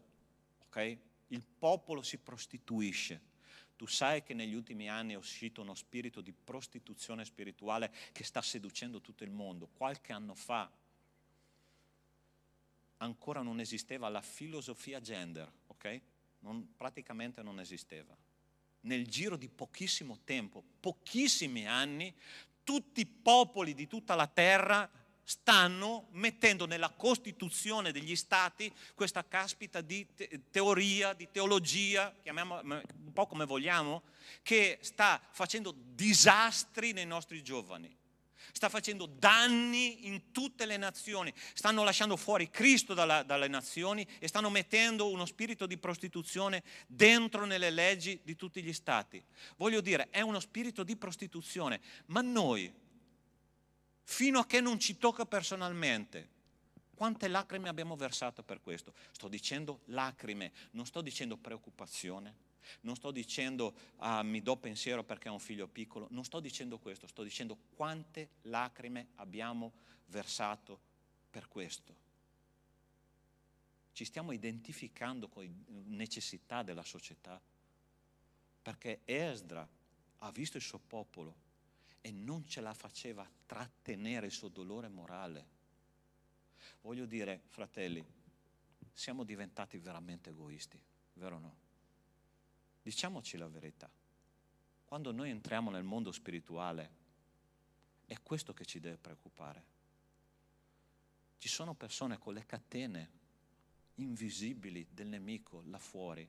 ok? Il popolo si prostituisce. Tu sai che negli ultimi anni è uscito uno spirito di prostituzione spirituale che sta seducendo tutto il mondo. Qualche anno fa ancora non esisteva la filosofia gender, ok? Praticamente non esisteva. Nel giro di pochissimo tempo, pochissimi anni, tutti i popoli di tutta la terra stanno mettendo nella Costituzione degli Stati questa caspita di teoria, di teologia, chiamiamola un po' come vogliamo, che sta facendo disastri nei nostri giovani. sta facendo danni in tutte le nazioni, stanno lasciando fuori Cristo dalle nazioni e stanno mettendo uno spirito di prostituzione dentro nelle leggi di tutti gli stati. Voglio dire, è uno spirito di prostituzione, ma noi, fino a che non ci tocca personalmente, quante lacrime abbiamo versato per questo? Sto dicendo lacrime, non sto dicendo preoccupazione, non sto dicendo mi do pensiero perché ho un figlio piccolo, non sto dicendo questo, sto dicendo quante lacrime abbiamo versato per questo. Ci stiamo identificando con le necessità della società, perché Esdra ha visto il suo popolo e non ce la faceva trattenere il suo dolore morale. Voglio dire, fratelli, siamo diventati veramente egoisti, vero o no? Diciamoci la verità. Quando noi entriamo nel mondo spirituale, è questo che ci deve preoccupare. Ci sono persone con le catene invisibili del nemico là fuori,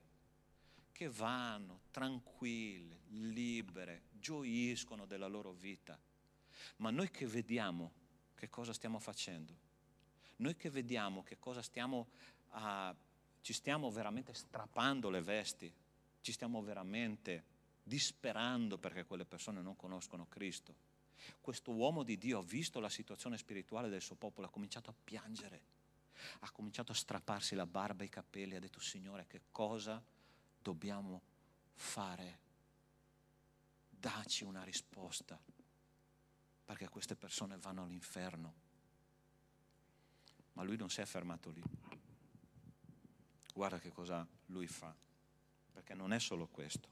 che vanno tranquille, libere, gioiscono della loro vita. Ma noi che vediamo che cosa stiamo facendo, noi che vediamo che cosa ci stiamo veramente strappando le vesti, ci stiamo veramente disperando perché quelle persone non conoscono Cristo. Questo uomo di Dio ha visto la situazione spirituale del suo popolo, ha cominciato a piangere, ha cominciato a strapparsi la barba e i capelli, ha detto: Signore, che cosa dobbiamo fare? Dacci una risposta, perché queste persone vanno all'inferno. Ma lui non si è fermato lì. Guarda che cosa lui fa, perché non è solo questo.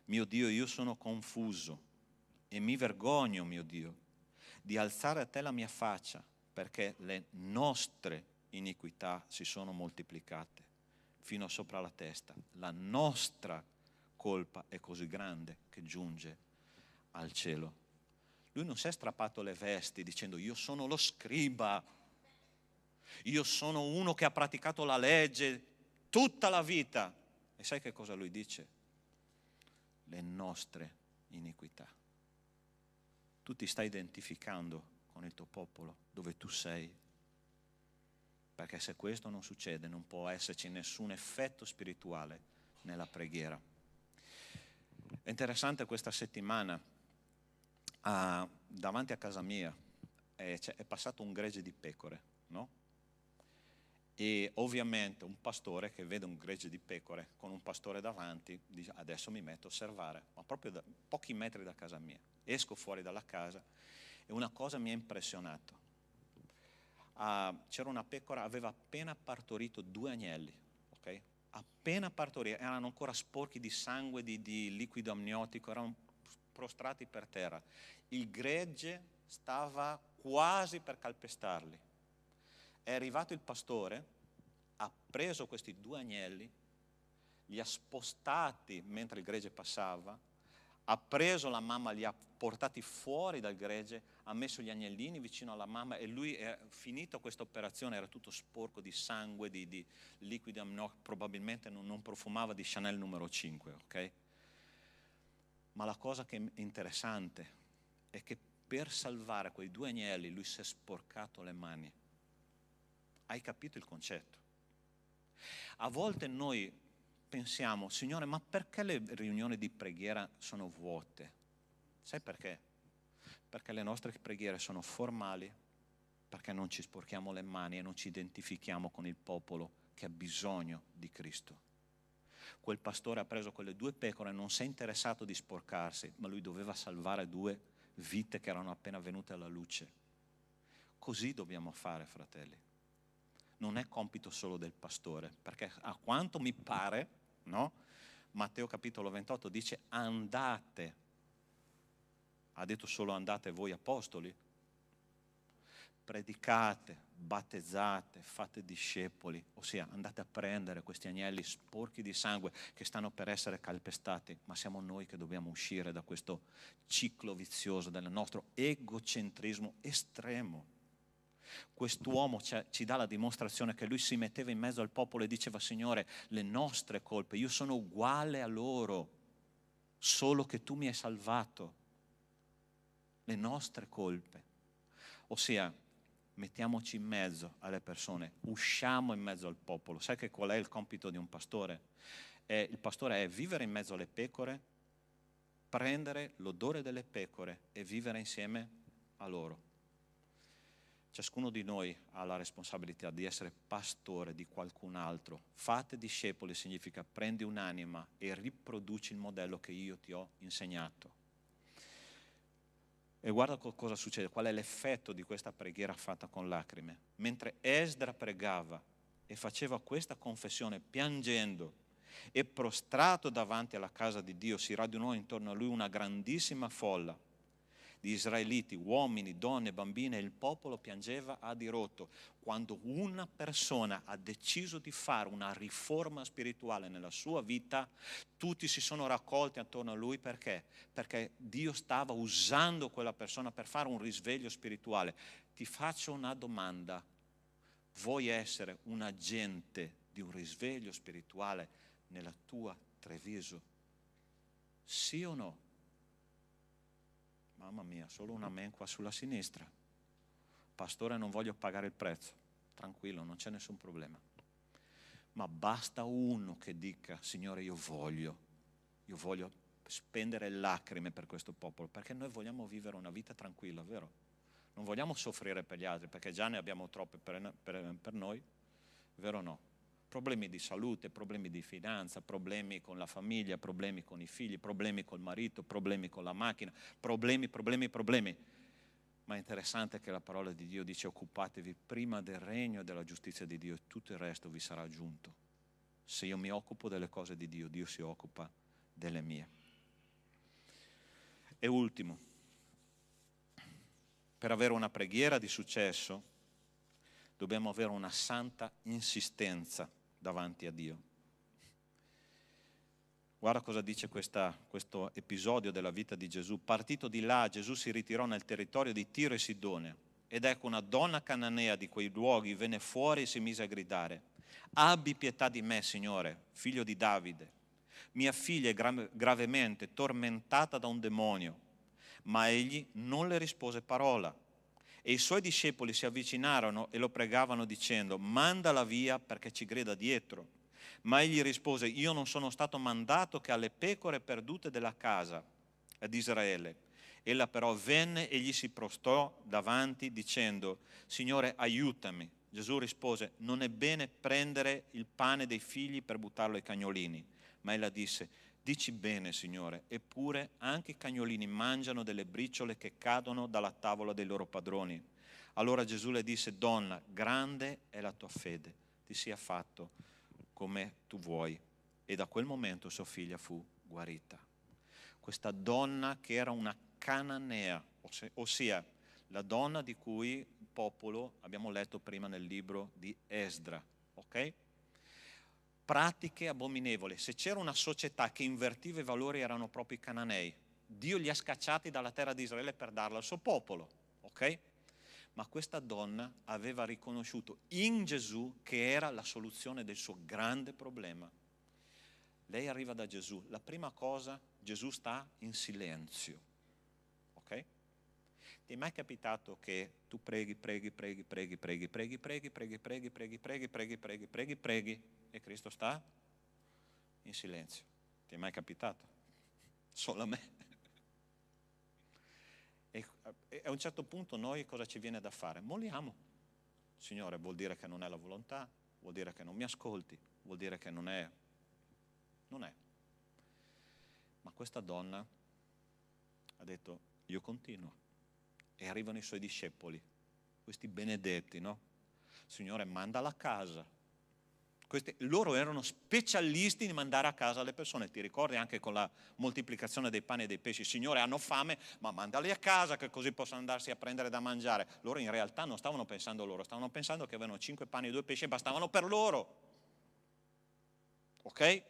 Mio Dio, io sono confuso e mi vergogno, mio Dio, di alzare a te la mia faccia, perché le nostre iniquità si sono moltiplicate fino sopra la testa. La nostra colpa è così grande che giunge al cielo. Lui non si è strappato le vesti dicendo: io sono lo scriba, io sono uno che ha praticato la legge tutta la vita. E sai che cosa lui dice? Le nostre iniquità. Tu ti stai identificando con il tuo popolo, dove tu sei. Perché se questo non succede, non può esserci nessun effetto spirituale nella preghiera. È interessante, questa settimana davanti a casa mia è passato un gregge di pecore, no? E ovviamente un pastore che vede un gregge di pecore con un pastore davanti dice: adesso mi metto a osservare, ma proprio da pochi metri da casa mia. Esco fuori dalla casa e una cosa mi ha impressionato. C'era una pecora, aveva appena partorito 2 agnelli, ok? Appena partorito, erano ancora sporchi di sangue, di liquido amniotico, erano prostrati per terra. Il gregge stava quasi per calpestarli. È arrivato il pastore, ha preso questi 2 agnelli, li ha spostati mentre il gregge passava, ha preso la mamma, li ha portati fuori dal gregge, ha messo gli agnellini vicino alla mamma e lui, è finito questa operazione, era tutto sporco di sangue, di liquido amniotico, probabilmente non profumava di Chanel numero 5, ok? Ma la cosa che è interessante è che per salvare quei 2 agnelli lui si è sporcato le mani. Hai capito il concetto? A volte noi pensiamo: Signore, ma perché le riunioni di preghiera sono vuote? Sai perché? Perché le nostre preghiere sono formali, perché non ci sporchiamo le mani e non ci identifichiamo con il popolo che ha bisogno di Cristo. Quel pastore ha preso quelle 2 pecore, non si è interessato di sporcarsi, ma lui doveva salvare 2 vite che erano appena venute alla luce. Così dobbiamo fare, fratelli. Non è compito solo del pastore, perché a quanto mi pare, no? Matteo capitolo 28 dice: andate. Ha detto solo andate voi apostoli? Predicate, battezzate, fate discepoli, ossia andate a prendere questi agnelli sporchi di sangue che stanno per essere calpestati, ma siamo noi che dobbiamo uscire da questo ciclo vizioso del nostro egocentrismo estremo. Quest'uomo ci dà la dimostrazione che lui si metteva in mezzo al popolo e diceva: Signore, le nostre colpe, io sono uguale a loro, solo che tu mi hai salvato. le nostre colpe. Ossia, mettiamoci in mezzo alle persone, usciamo in mezzo al popolo. Sai che qual è il compito di un pastore? Il pastore è vivere in mezzo alle pecore, prendere l'odore delle pecore e vivere insieme a loro. Ciascuno di noi ha la responsabilità di essere pastore di qualcun altro. Fate discepoli significa prendi un'anima e riproduci il modello che io ti ho insegnato. E guarda cosa succede, qual è l'effetto di questa preghiera fatta con lacrime. Mentre Esdra pregava e faceva questa confessione piangendo e prostrato davanti alla casa di Dio, si radunò intorno a lui una grandissima folla di israeliti, uomini, donne, bambine, e il popolo piangeva a dirotto. Quando una persona ha deciso di fare una riforma spirituale nella sua vita, tutti si sono raccolti attorno a lui. Perché? Perché Dio stava usando quella persona per fare un risveglio spirituale. Ti faccio una domanda: vuoi essere un agente di un risveglio spirituale nella tua Treviso? Sì o no? Mamma mia, solo un amen qua sulla sinistra. Pastore, non voglio pagare il prezzo. Tranquillo, non c'è nessun problema. Ma basta uno che dica: Signore, io voglio spendere lacrime per questo popolo, perché noi vogliamo vivere una vita tranquilla, vero? Non vogliamo soffrire per gli altri, perché già ne abbiamo troppe per noi, vero o no? Problemi di salute, problemi di finanza, problemi con la famiglia, problemi con i figli, problemi col marito, problemi con la macchina, problemi. Ma è interessante che la parola di Dio dice: occupatevi prima del regno e della giustizia di Dio e tutto il resto vi sarà aggiunto. Se io mi occupo delle cose di Dio, Dio si occupa delle mie. E ultimo, per avere una preghiera di successo dobbiamo avere una santa insistenza davanti a Dio. Guarda cosa dice questo episodio della vita di Gesù. Partito di là, Gesù si ritirò nel territorio di Tiro e Sidone, ed ecco una donna cananea di quei luoghi venne fuori e si mise a gridare: abbi pietà di me, Signore, figlio di Davide. Mia figlia è gravemente tormentata da un demonio. Ma egli non le rispose parola. E i suoi discepoli si avvicinarono e lo pregavano dicendo: mandala via perché ci grida dietro. Ma egli rispose: io non sono stato mandato che alle pecore perdute della casa di Israele. Ella però venne e gli si prostrò davanti dicendo: Signore, aiutami. Gesù rispose: non è bene prendere il pane dei figli per buttarlo ai cagnolini. Ma ella disse: dici bene, Signore, eppure anche i cagnolini mangiano delle briciole che cadono dalla tavola dei loro padroni. Allora Gesù le disse: donna, grande è la tua fede, ti sia fatto come tu vuoi. E da quel momento sua figlia fu guarita. Questa donna che era una cananea, ossia la donna di cui il popolo abbiamo letto prima nel libro di Esdra, ok? Pratiche abominevoli. Se c'era una società che invertiva i valori erano proprio i cananei. Dio li ha scacciati dalla terra di Israele per darla al suo popolo, ok? Ma questa donna aveva riconosciuto in Gesù che era la soluzione del suo grande problema. Lei arriva da Gesù. La prima cosa, Gesù sta in silenzio, ok? Ti è mai capitato che tu preghi e Cristo sta in silenzio? Ti è mai capitato? Solo a me. E a un certo punto noi cosa ci viene da fare? Molliamo. Signore, vuol dire che non è la volontà, vuol dire che non mi ascolti, vuol dire che non è. Ma questa donna ha detto: io continuo. E arrivano i suoi discepoli, questi benedetti, no? Signore, mandala a casa. Loro erano specialisti di mandare a casa le persone. Ti ricordi anche con la moltiplicazione dei pani e dei pesci? Signore, hanno fame, ma mandali a casa che così possono andarsi a prendere da mangiare. Loro in realtà non stavano pensando loro, stavano pensando che avevano 5 pani e 2 pesci e bastavano per loro. Ok?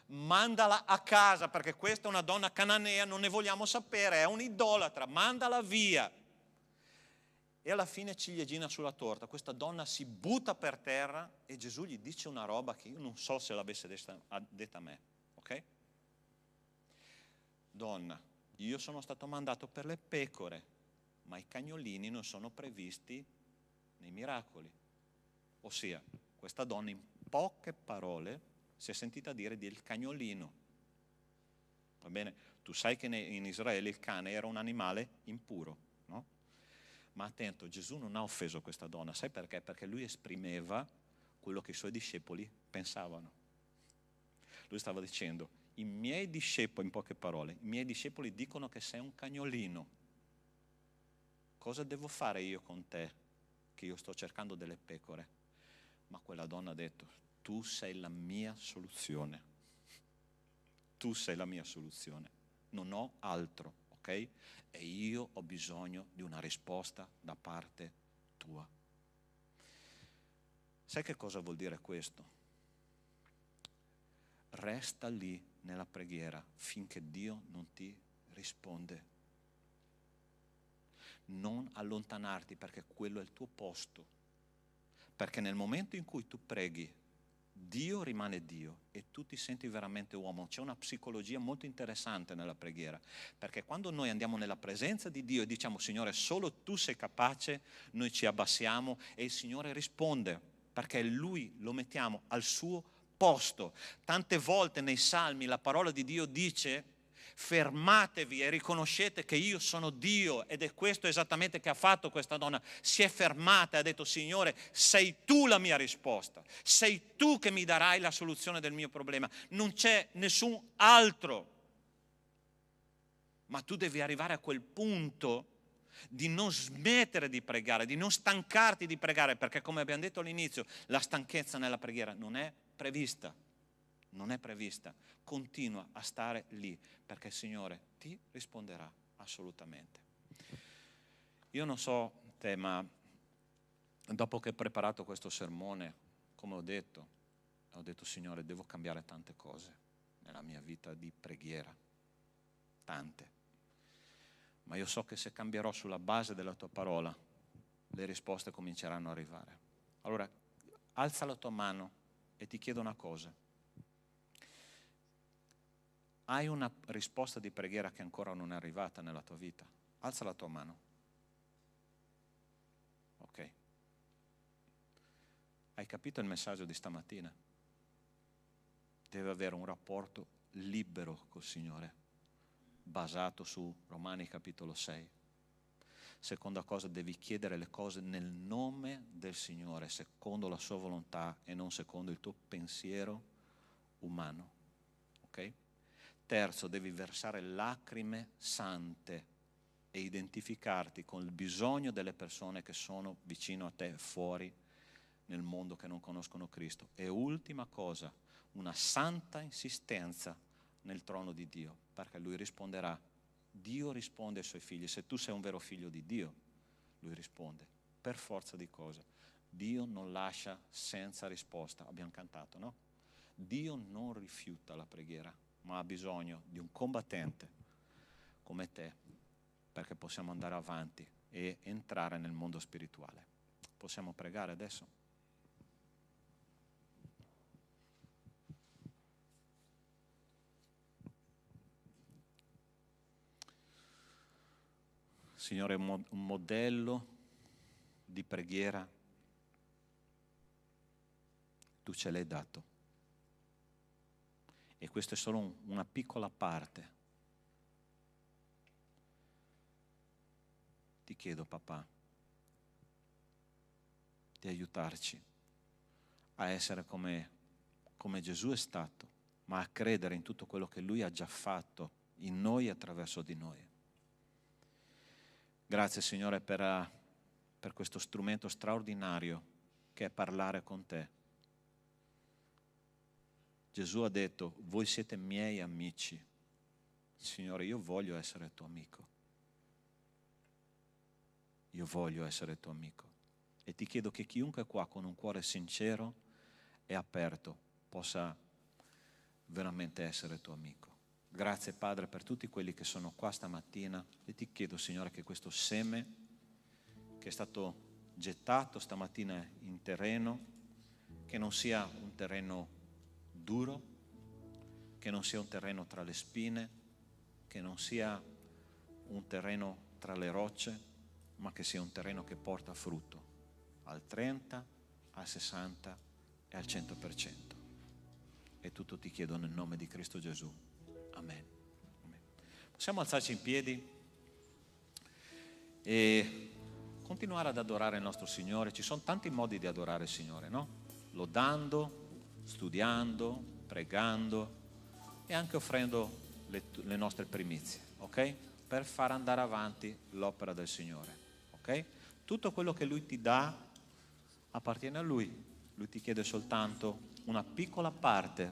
Mandala a casa, perché questa è una donna cananea, non ne vogliamo sapere, è un'idolatra, mandala via. E alla fine, ciliegina sulla torta, questa donna si butta per terra e Gesù gli dice una roba che io non so se l'avesse detta a me, ok? Donna, io sono stato mandato per le pecore, ma i cagnolini non sono previsti nei miracoli. Ossia, questa donna in poche parole si è sentita dire del cagnolino. Va bene? Tu sai che in Israele il cane era un animale impuro, no? Ma attento, Gesù non ha offeso questa donna. Sai perché? Perché lui esprimeva quello che i suoi discepoli pensavano. Lui stava dicendo: i miei discepoli, in poche parole, i miei discepoli dicono che sei un cagnolino. Cosa devo fare io con te, che io sto cercando delle pecore? Ma quella donna ha detto: tu sei la mia soluzione. Tu sei la mia soluzione. Non ho altro, ok? E io ho bisogno di una risposta da parte tua. Sai che cosa vuol dire questo? Resta lì nella preghiera finché Dio non ti risponde. Non allontanarti, perché quello è il tuo posto. Perché nel momento in cui tu preghi, Dio rimane Dio e tu ti senti veramente uomo. C'è una psicologia molto interessante nella preghiera, perché quando noi andiamo nella presenza di Dio e diciamo: Signore, solo tu sei capace, noi ci abbassiamo e il Signore risponde, perché Lui lo mettiamo al suo posto. Tante volte nei Salmi la parola di Dio dice: fermatevi e riconoscete che io sono Dio. Ed è questo esattamente che ha fatto questa donna. Si è fermata e ha detto: Signore, sei tu la mia risposta, sei tu che mi darai la soluzione del mio problema, non c'è nessun altro. Ma tu devi arrivare a quel punto di non smettere di pregare, di non stancarti di pregare, perché come abbiamo detto all'inizio, la stanchezza nella preghiera non è prevista. Non è prevista. Continua a stare lì, perché il Signore ti risponderà assolutamente. Io non so te, ma dopo che ho preparato questo sermone, come ho detto, Signore, devo cambiare tante cose nella mia vita di preghiera, tante. Ma io so che se cambierò sulla base della tua parola, le risposte cominceranno a arrivare. Allora, alza la tua mano e ti chiedo una cosa. Hai una risposta di preghiera che ancora non è arrivata nella tua vita? Alza la tua mano. Ok. Hai capito il messaggio di stamattina? Devi avere un rapporto libero col Signore, basato su Romani capitolo 6. Seconda cosa, devi chiedere le cose nel nome del Signore, secondo la sua volontà e non secondo il tuo pensiero umano. Ok? Terzo, devi versare lacrime sante e identificarti con il bisogno delle persone che sono vicino a te, fuori nel mondo, che non conoscono Cristo. E ultima cosa, una santa insistenza nel trono di Dio, perché Lui risponderà. Dio risponde ai Suoi figli. Se tu sei un vero figlio di Dio, Lui risponde. Per forza di cosa? Dio non lascia senza risposta. Abbiamo cantato, no? Dio non rifiuta la preghiera, ma ha bisogno di un combattente come te, perché possiamo andare avanti e entrare nel mondo spirituale. Possiamo pregare adesso? Signore, un modello di preghiera tu ce l'hai dato. E questa è solo una piccola parte. Ti chiedo, papà, di aiutarci a essere come Gesù è stato, ma a credere in tutto quello che Lui ha già fatto in noi e attraverso di noi. Grazie, Signore, per questo strumento straordinario che è parlare con te. Gesù ha detto: voi siete miei amici. Signore, io voglio essere tuo amico. Io voglio essere tuo amico. E ti chiedo che chiunque qua con un cuore sincero e aperto possa veramente essere tuo amico. Grazie, Padre, per tutti quelli che sono qua stamattina. E ti chiedo, Signore, che questo seme che è stato gettato stamattina in terreno, che non sia un terreno duro, che non sia un terreno tra le spine, che non sia un terreno tra le rocce, ma che sia un terreno che porta frutto al 30, al 60 e al 100%. E tutto ti chiedo nel nome di Cristo Gesù. Amen. Amen. Possiamo alzarci in piedi e continuare ad adorare il nostro Signore. Ci sono tanti modi di adorare il Signore, no? Lodando, studiando, pregando e anche offrendo le nostre primizie, ok? Per far andare avanti l'opera del Signore, ok? Tutto quello che Lui ti dà appartiene a Lui. Lui ti chiede soltanto una piccola parte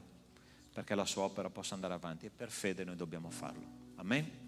perché la sua opera possa andare avanti, e per fede noi dobbiamo farlo. Amen?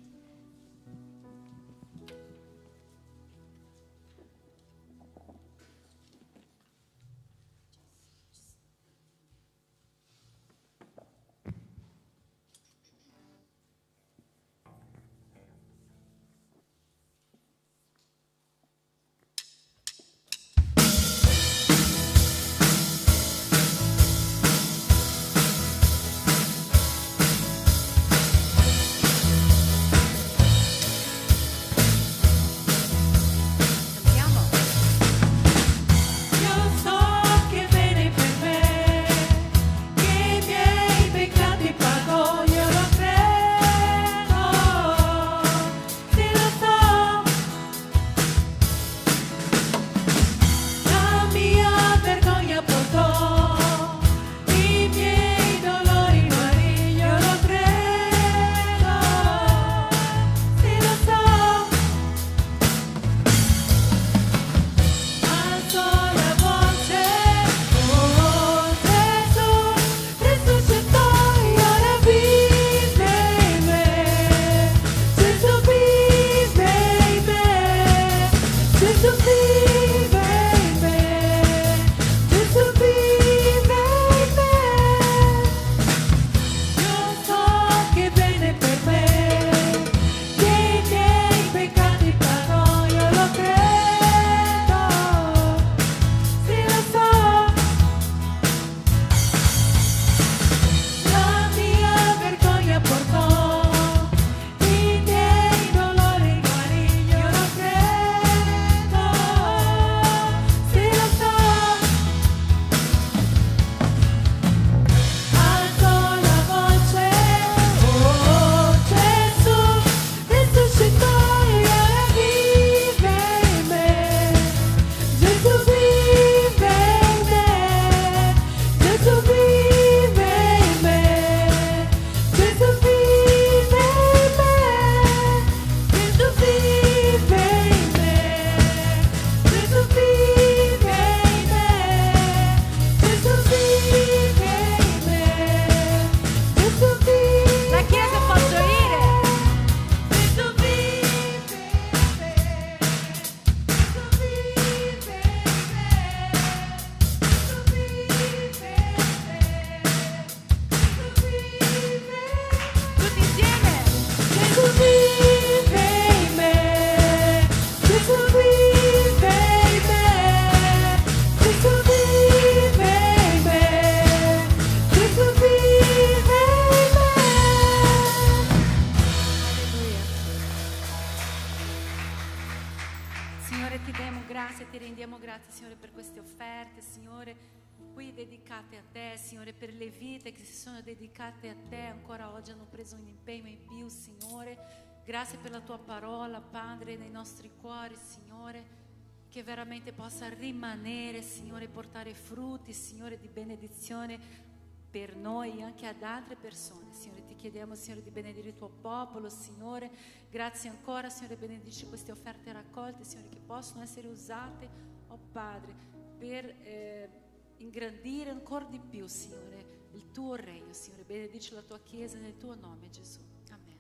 dedicate a te, Signore, per le vite che si sono dedicate a te, ancora oggi hanno preso un impegno in più, Signore. Grazie per la tua parola, Padre, nei nostri cuori, Signore, che veramente possa rimanere, Signore, portare frutti, Signore, di benedizione per noi e anche ad altre persone. Signore, ti chiediamo, Signore, di benedire il tuo popolo, Signore. Grazie ancora, Signore, benedici queste offerte raccolte, Signore, che possono essere usate, oh Padre, per ingrandire ancora di più, Signore, il tuo regno, Signore. Benedici la tua Chiesa nel tuo nome, Gesù. Amen.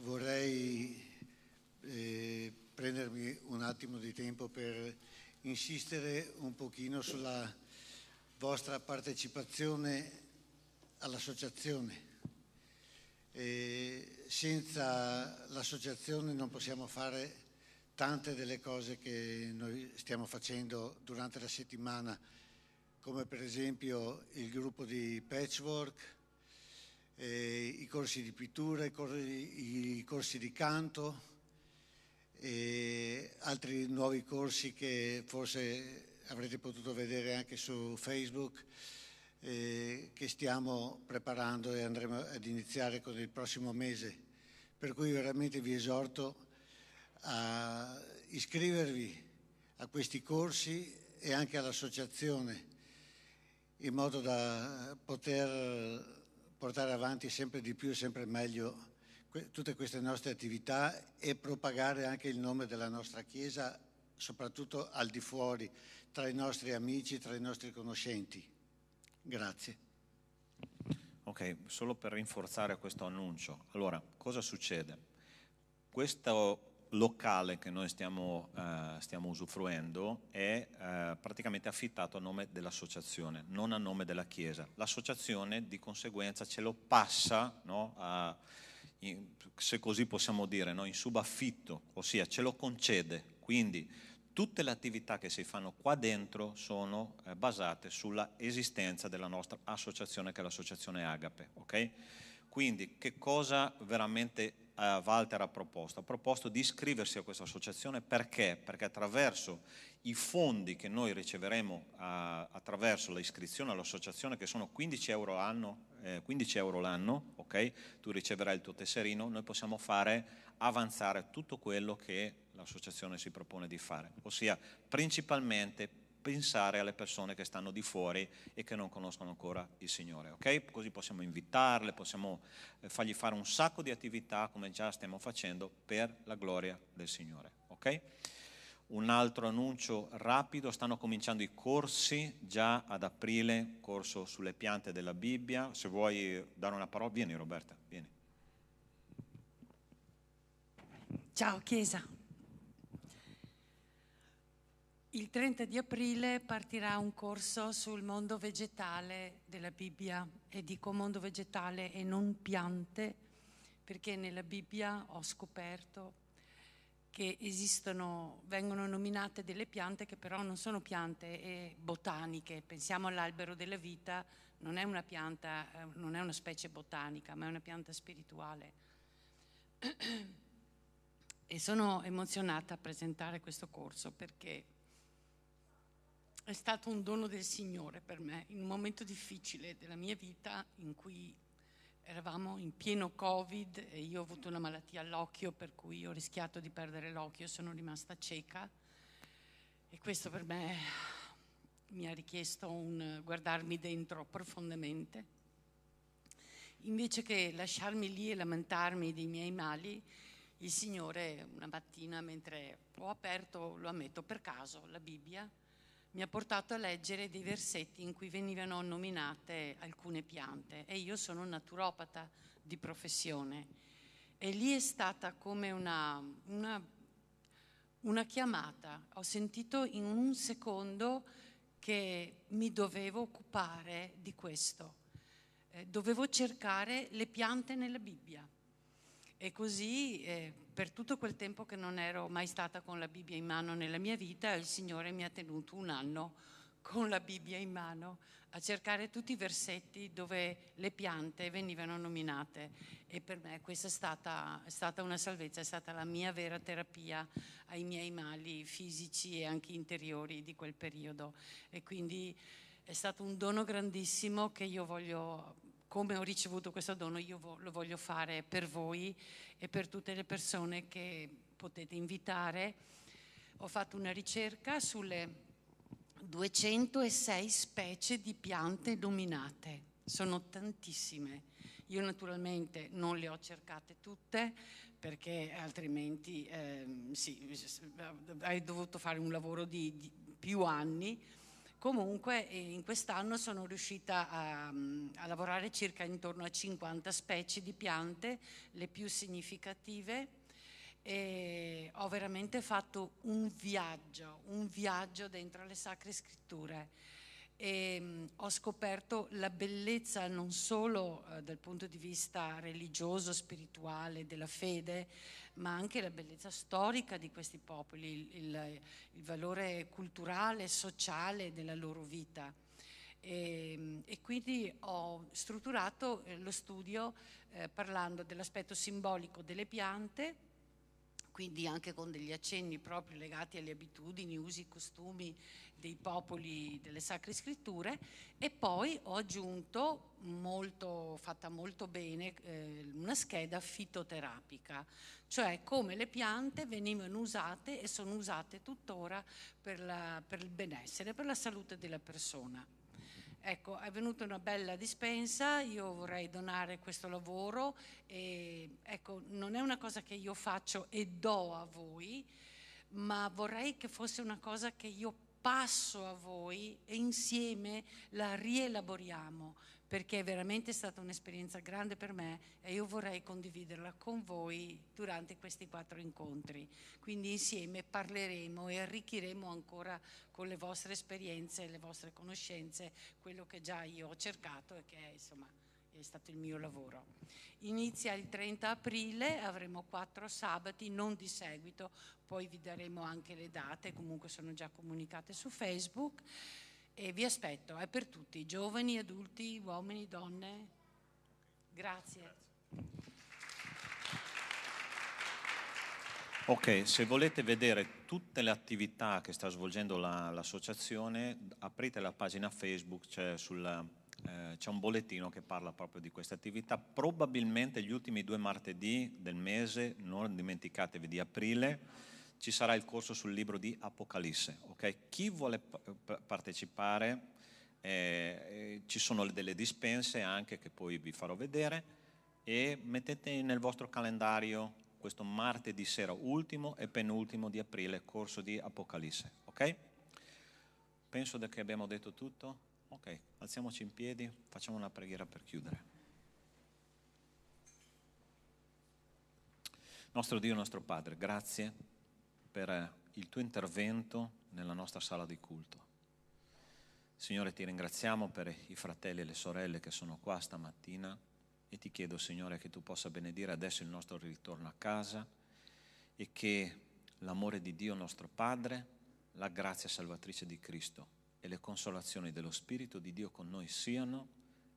Vorrei prendermi un attimo di tempo per insistere un pochino sulla vostra partecipazione all'associazione. Senza l'associazione non possiamo fare tante delle cose che noi stiamo facendo durante la settimana, come per esempio il gruppo di patchwork, i corsi di pittura, i corsi di canto e altri nuovi corsi che forse avrete potuto vedere anche su Facebook, che stiamo preparando e andremo ad iniziare con il prossimo mese. Per cui veramente vi esorto a iscrivervi a questi corsi e anche all'associazione, in modo da poter portare avanti sempre di più e sempre meglio tutte queste nostre attività e propagare anche il nome della nostra Chiesa, soprattutto al di fuori, tra i nostri amici, tra i nostri conoscenti. Grazie. Ok, solo per rinforzare questo annuncio. Allora, cosa succede? Questo locale che noi stiamo usufruendo è praticamente affittato a nome dell'associazione, non a nome della Chiesa. L'associazione di conseguenza ce lo passa, no, se così possiamo dire, no, in subaffitto, ossia ce lo concede. Quindi tutte le attività che si fanno qua dentro sono basate sulla esistenza della nostra associazione, che è l'associazione Agape. Okay? Quindi che cosa veramente Walter ha proposto? Ha proposto di iscriversi a questa associazione perché? Perché attraverso i fondi che noi riceveremo attraverso l'iscrizione all'associazione, che sono 15 euro l'anno, ok? Tu riceverai il tuo tesserino, noi possiamo fare avanzare tutto quello che l'associazione si propone di fare, ossia principalmente pensare alle persone che stanno di fuori e che non conoscono ancora il Signore, ok? Così possiamo invitarle, possiamo fargli fare un sacco di attività come già stiamo facendo per la gloria del Signore, ok? Un altro annuncio rapido: stanno cominciando i corsi già ad aprile, corso sulle piante della Bibbia. Se vuoi dare una parola, vieni Roberta, vieni. Ciao Chiesa. Il 30 di aprile partirà un corso sul mondo vegetale della Bibbia, e dico mondo vegetale e non piante, perché nella Bibbia ho scoperto che vengono nominate delle piante che però non sono piante botaniche. Pensiamo all'albero della vita, non è una pianta, non è una specie botanica, ma è una pianta spirituale. E sono emozionata a presentare questo corso perché è stato un dono del Signore per me in un momento difficile della mia vita, in cui eravamo in pieno Covid e io ho avuto una malattia all'occhio, per cui ho rischiato di perdere l'occhio, sono rimasta cieca, e questo per me mi ha richiesto un guardarmi dentro profondamente. Invece che lasciarmi lì e lamentarmi dei miei mali, il Signore una mattina, mentre ho aperto, lo ammetto per caso, la Bibbia, mi ha portato a leggere dei versetti in cui venivano nominate alcune piante, e io sono naturopata di professione, e lì è stata come una chiamata. Ho sentito in un secondo che mi dovevo occupare di questo, dovevo cercare le piante nella Bibbia. E così per tutto quel tempo che non ero mai stata con la Bibbia in mano nella mia vita, il Signore mi ha tenuto un anno con la Bibbia in mano a cercare tutti i versetti dove le piante venivano nominate, e per me questa è stata una salvezza, è stata la mia vera terapia ai miei mali fisici e anche interiori di quel periodo. E quindi è stato un dono grandissimo che io voglio, come ho ricevuto questo dono, io lo voglio fare per voi e per tutte le persone che potete invitare. Ho fatto una ricerca sulle 206 specie di piante nominate, sono tantissime. Io naturalmente non le ho cercate tutte, perché altrimenti avrei dovuto fare un lavoro di più anni. Comunque in quest'anno sono riuscita a lavorare circa intorno a 50 specie di piante, le più significative, e ho veramente fatto un viaggio dentro le Sacre Scritture. e ho scoperto la bellezza non solo dal punto di vista religioso, spirituale, della fede, ma anche la bellezza storica di questi popoli, il valore culturale, sociale della loro vita. E quindi ho strutturato lo studio parlando dell'aspetto simbolico delle piante, quindi anche con degli accenni proprio legati alle abitudini, usi, costumi dei popoli delle Sacre Scritture, e poi ho aggiunto, fatta molto bene, una scheda fitoterapica, cioè come le piante venivano usate e sono usate tuttora per il benessere, per la salute della persona. Ecco, è venuta una bella dispensa, io vorrei donare questo lavoro e ecco, non è una cosa che io faccio e do a voi, ma vorrei che fosse una cosa che io passo a voi e insieme la rielaboriamo, perché è veramente stata un'esperienza grande per me e io vorrei condividerla con voi durante questi 4 incontri. Quindi insieme parleremo e arricchiremo ancora con le vostre esperienze, le vostre conoscenze, quello che già io ho cercato e che insomma è stato il mio lavoro. Inizia il 30 aprile, avremo 4 sabati, non di seguito, poi vi daremo anche le date, comunque sono già comunicate su Facebook. E vi aspetto, è per tutti, giovani, adulti, uomini, donne. Grazie. Ok, se volete vedere tutte le attività che sta svolgendo l'associazione, aprite la pagina Facebook, c'è un bollettino che parla proprio di queste attività. Probabilmente gli ultimi 2 martedì del mese, non dimenticatevi di aprile, ci sarà il corso sul libro di Apocalisse. Okay? Chi vuole partecipare, ci sono delle dispense anche che poi vi farò vedere, e mettete nel vostro calendario questo martedì sera ultimo e penultimo di aprile, corso di Apocalisse. Ok? Penso che abbiamo detto tutto. Ok, alziamoci in piedi, facciamo una preghiera per chiudere. Nostro Dio, nostro Padre, grazie per il tuo intervento nella nostra sala di culto. Signore, ti ringraziamo per i fratelli e le sorelle che sono qua stamattina e ti chiedo, Signore, che tu possa benedire adesso il nostro ritorno a casa e che l'amore di Dio nostro Padre, la grazia salvatrice di Cristo e le consolazioni dello Spirito di Dio con noi siano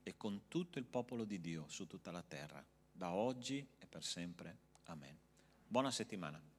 e con tutto il popolo di Dio su tutta la terra, da oggi e per sempre. Amen. Buona settimana.